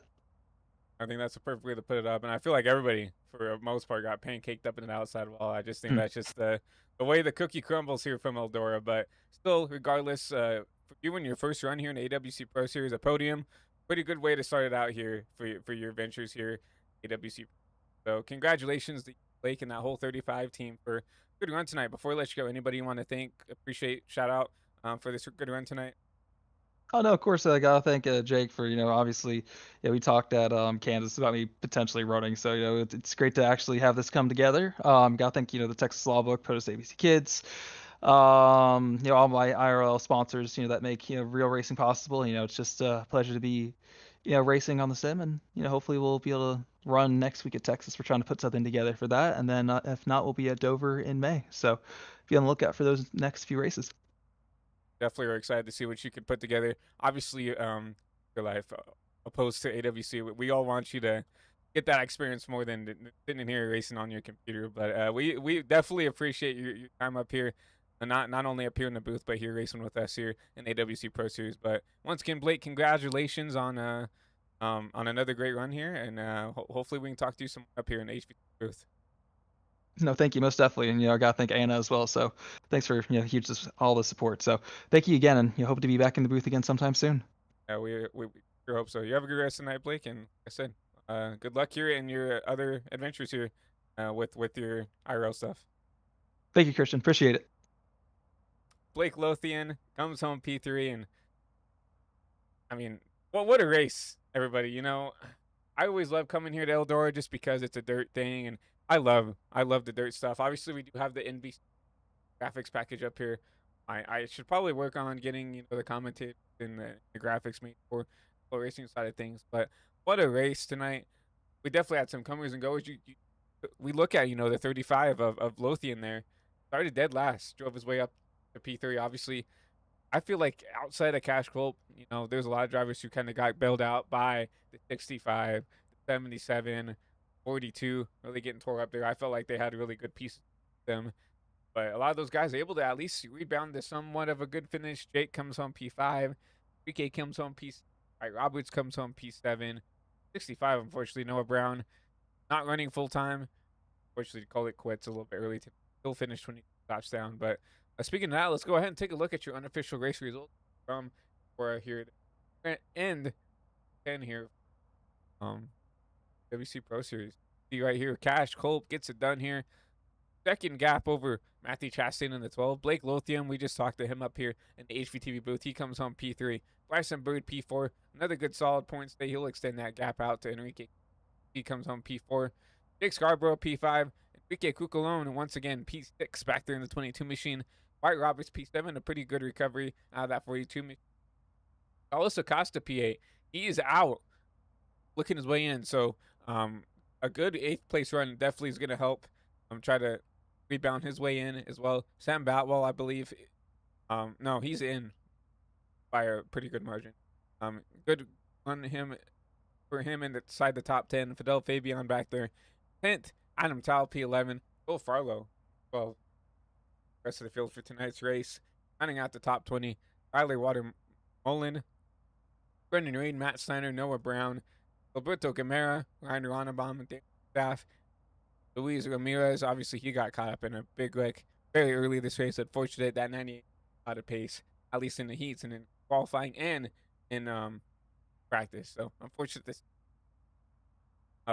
I think that's the perfect way to put it up, and I feel like everybody, for the most part, got pancaked up in the outside wall. I just think that's just the way the cookie crumbles here from Eldora. But still, regardless, for you and your first run here in the AWC Pro Series, a podium, pretty good way to start it out here for your ventures here, AWC. So congratulations to Blake and that whole 35 team for a good run tonight. Before we let you go, anybody you want to thank, appreciate, shout out for this good run tonight? Oh no, of course I gotta thank Jake for obviously we talked at Kansas about me potentially running, so it's great to actually have this come together. Gotta thank the Texas Law Book, Post AWC Kids, all my IRL sponsors that make real racing possible. It's just a pleasure to be racing on the sim, and hopefully we'll be able to run next week at Texas. We're trying to put something together for that, and then if not, we'll be at Dover in May. So be on the lookout for those next few races. Definitely are excited to see what you could put together. Obviously, your life opposed to AWC, we all want you to get that experience more than sitting in here racing on your computer. But we definitely appreciate your time up here, and not only up here in the booth, but here racing with us here in AWC Pro Series. But once again, Blake, congratulations on another great run here, and hopefully we can talk to you some up here in the HVT booth. No, thank you, most definitely, and I gotta thank Anna as well. So thanks for huge all the support. So thank you again, and hope to be back in the booth again sometime soon. We sure hope so. You have a good rest of the night, Blake, and like I said, good luck here in your other adventures here with your IRL stuff. Thank you, Christian. Appreciate it. Blake Lothian comes home P3, and I mean, what a race, everybody. I always love coming here to Eldora just because it's a dirt thing, and I love the dirt stuff. Obviously, we do have the NBC graphics package up here. I should probably work on getting the commentator and the graphics made for the racing side of things. But what a race tonight! We definitely had some comers and goers. We look at the 35 of Lothian there. Started dead last, drove his way up to P3. Obviously, I feel like outside of Cash Culp, there's a lot of drivers who kind of got bailed out by the 65, the 77, 42, really getting tore up there. I felt like they had a really good piece of them. But a lot of those guys are able to at least rebound to somewhat of a good finish. Jake comes home P5. 3K comes home P6. Roberts comes home P7. 65, unfortunately, Noah Brown not running full-time. Unfortunately, called it quits a little bit early. He'll finish 20 stops down. But speaking of that, let's go ahead and take a look at your unofficial race results from where here end 10 here. AWC Pro Series. See right here, Cash Culp gets it done here. Second gap over Matthew Chastain in the 12. Blake Lothian, we just talked to him up here in the HVTV booth. He comes home P3. Bryson Bird P4. Another good solid points day. He'll extend that gap out to Enrique. He comes home P4. Jake Scarborough P5. Enrique Cucolone once again P6 back there in the 22 machine. White Roberts P7, a pretty good recovery out of that 42 machine. Carlos Acosta P8. He is out, looking his way in. So a good 8th place run definitely is going to help try to rebound his way in as well. Sam Batwell, I believe. No, he's in by a pretty good margin. Good on him for him inside the top 10. Fidel Fabian back there. 10th, Adam Tal P11. Will Farlow, well, rest of the field for tonight's race. Running out the top 20. Tyler Water-Mullen, Brendan Reed, Matt Steiner, Noah Brown, Alberto Gamera, Ryan Ronnebaum, and Dave Staff. Luis Ramirez, obviously he got caught up in a big wreck very early this race. Unfortunate that 98 out of pace, at least in the heats and in qualifying and in practice. So unfortunate this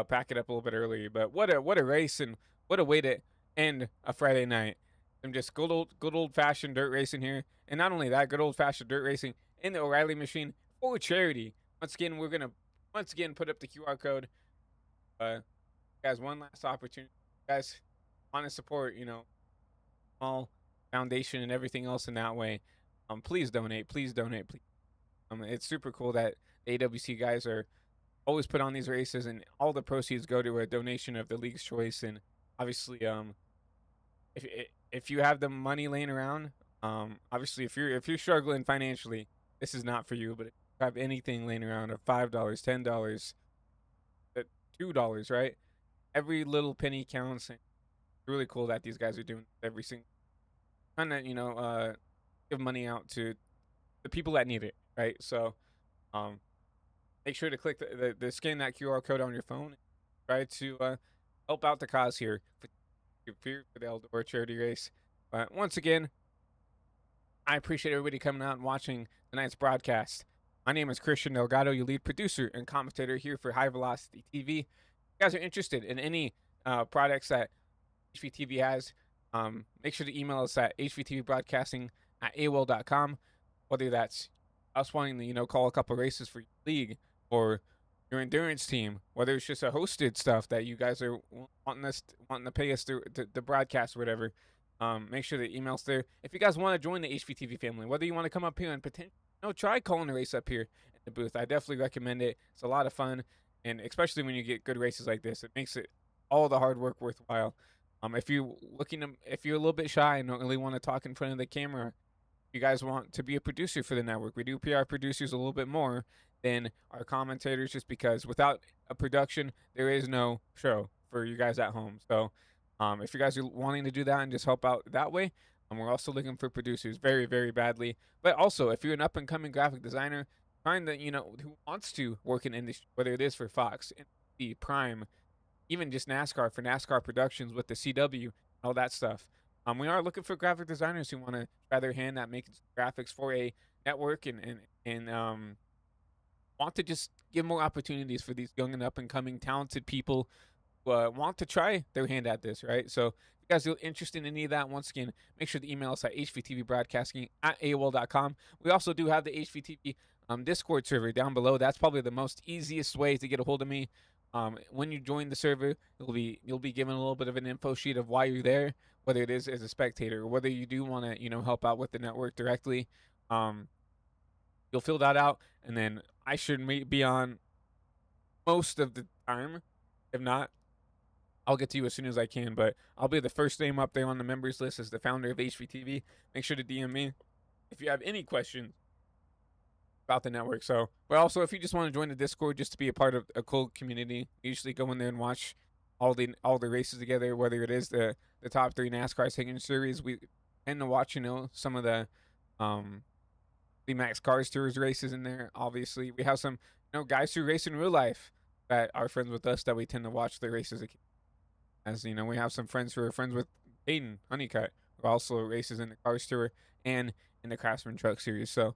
pack it up a little bit earlier. But what a race and what a way to end a Friday night. Some just good old fashioned dirt racing here. And not only that, good old fashioned dirt racing in the O'Reilly machine for charity. Once again, we're gonna put up the QR code. Guys, one last opportunity. You guys want to support, small foundation and everything else in that way. Please donate. Please donate. Please. It's super cool that the AWC guys are always put on these races, and all the proceeds go to a donation of the league's choice. And obviously, if you have the money laying around, obviously if you're struggling financially, this is not for you. But if you have anything laying around of $5, $10, $2, right? Every little penny counts. And it's really cool that these guys are doing every single kind of give money out to the people that need it, right? So make sure to click the scan that QR code on your phone. Try to help out the cause here for the Eldora charity race. But once again, I appreciate everybody coming out and watching tonight's broadcast. My name is Christian Delgado, your lead producer and commentator here for High Velocity TV. If you guys are interested in any products that HVTV has, make sure to email us at hvtvbroadcasting@aol.com. Whether that's us wanting to, call a couple races for your league or your endurance team, whether it's just a hosted stuff that you guys are wanting to pay us to broadcast or whatever, make sure the email's there. If you guys want to join the HVTV family, whether you want to come up here and try calling a race up here in the booth, I definitely recommend it. It's a lot of fun, and especially when you get good races like this, it makes it all the hard work worthwhile. If you're a little bit shy and don't really want to talk in front of the camera, you guys want to be a producer for the network, we do pay our producers a little bit more than our commentators, just because without a production, there is no show for you guys at home. So if you guys are wanting to do that and just help out that way, we're also looking for producers very, very badly. But also, if you're an up-and-coming graphic designer, trying to, who wants to work in industry, whether it is for Fox, NBC, Prime, even just NASCAR, for NASCAR productions with the CW, all that stuff. We are looking for graphic designers who want to try their hand at making graphics for a network and want to just give more opportunities for these young and up-and-coming talented people who want to try their hand at this, right? So if you guys are interested in any of that, once again, make sure to email us at hvtvbroadcasting@aol.com. We also do have the HVTV Discord server down below. That's probably the most easiest way to get a hold of me. When you join the server, you'll be given a little bit of an info sheet of why you're there, whether it is as a spectator or whether you do want to, help out with the network directly. You'll fill that out, and then I should be on most of the time. If not, I'll get to you as soon as I can, but I'll be the first name up there on the members list as the founder of HVTV. Make sure to DM me if you have any questions about the network. So, but also if you just want to join the Discord just to be a part of a cool community, you usually go in there and watch all the races together, whether it is the top 3 NASCAR Signature Series. We tend to watch, some of the Max Cars Tours races in there. Obviously, we have some guys who race in real life that are friends with us that we tend to watch the races. As we have some friends who are friends with Hayden Honeycutt, who also races in the Cars Tour and in the Craftsman Truck Series. So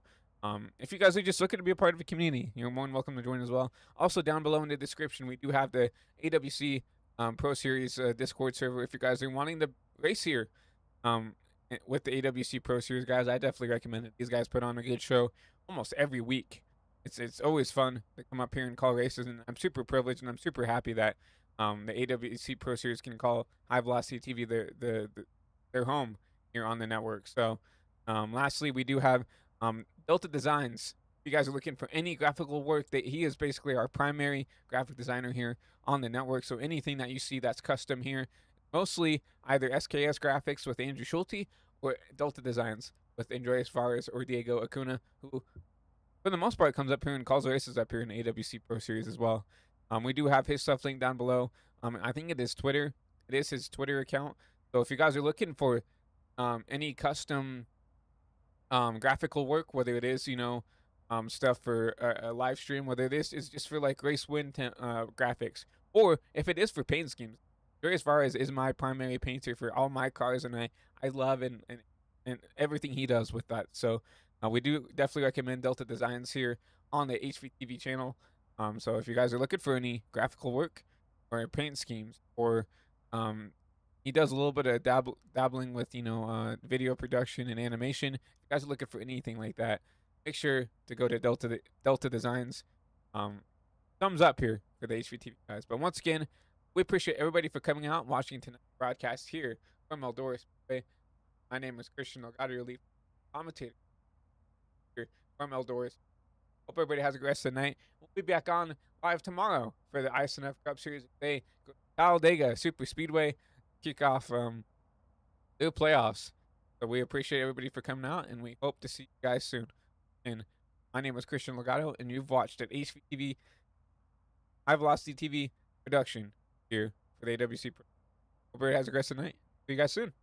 if you guys are just looking to be a part of a community, you're more than welcome to join as well. Also, down below in the description, we do have the AWC Pro Series Discord server. If you guys are wanting to race here, with the AWC Pro Series guys. I definitely recommend it. These guys put on a good show almost every week. It's always fun to come up here and call races, and I'm super privileged and I'm super happy that the AWC Pro Series can call High Velocity TV their home here on the network. So, lastly, we do have Delta Designs. If you guys are looking for any graphical work, that he is basically our primary graphic designer here on the network. So anything that you see that's custom here, mostly either SKS Graphics with Andrew Schulte or Delta Designs with Andreas Fares or Diego Acuna, who for the most part comes up here and calls races up here in the AWC Pro Series as well. We do have his stuff linked down below. I think it is Twitter. It is his Twitter account. So if you guys are looking for any custom graphical work, whether it is, stuff for a live stream, whether this is just for like race win graphics, or if it is for paint schemes. Andreas Fares is my primary painter for all my cars, and I love and everything he does with that. So we do definitely recommend Delta Designs here on the HVTV channel. So if you guys are looking for any graphical work or paint schemes, or he does a little bit of dabbling with video production and animation. If you guys are looking for anything like that, make sure to go to Delta Designs. Thumbs up here for the HVTV guys. But once again, we appreciate everybody for coming out and watching tonight's broadcast here from Eldora Speedway. My name is Christian Delgado, your lead commentator here from Eldora. Hope everybody has a great rest of the night. We'll be back on live tomorrow for the ISNF Cup Series. They go to Talladega Super Speedway, kick off the playoffs. So we appreciate everybody for coming out, and we hope to see you guys soon. And my name is Christian Delgado, and you've watched an HVTV High Velocity TV production here for the AWC Pro. Hope everybody has a great rest of the night. See you guys soon.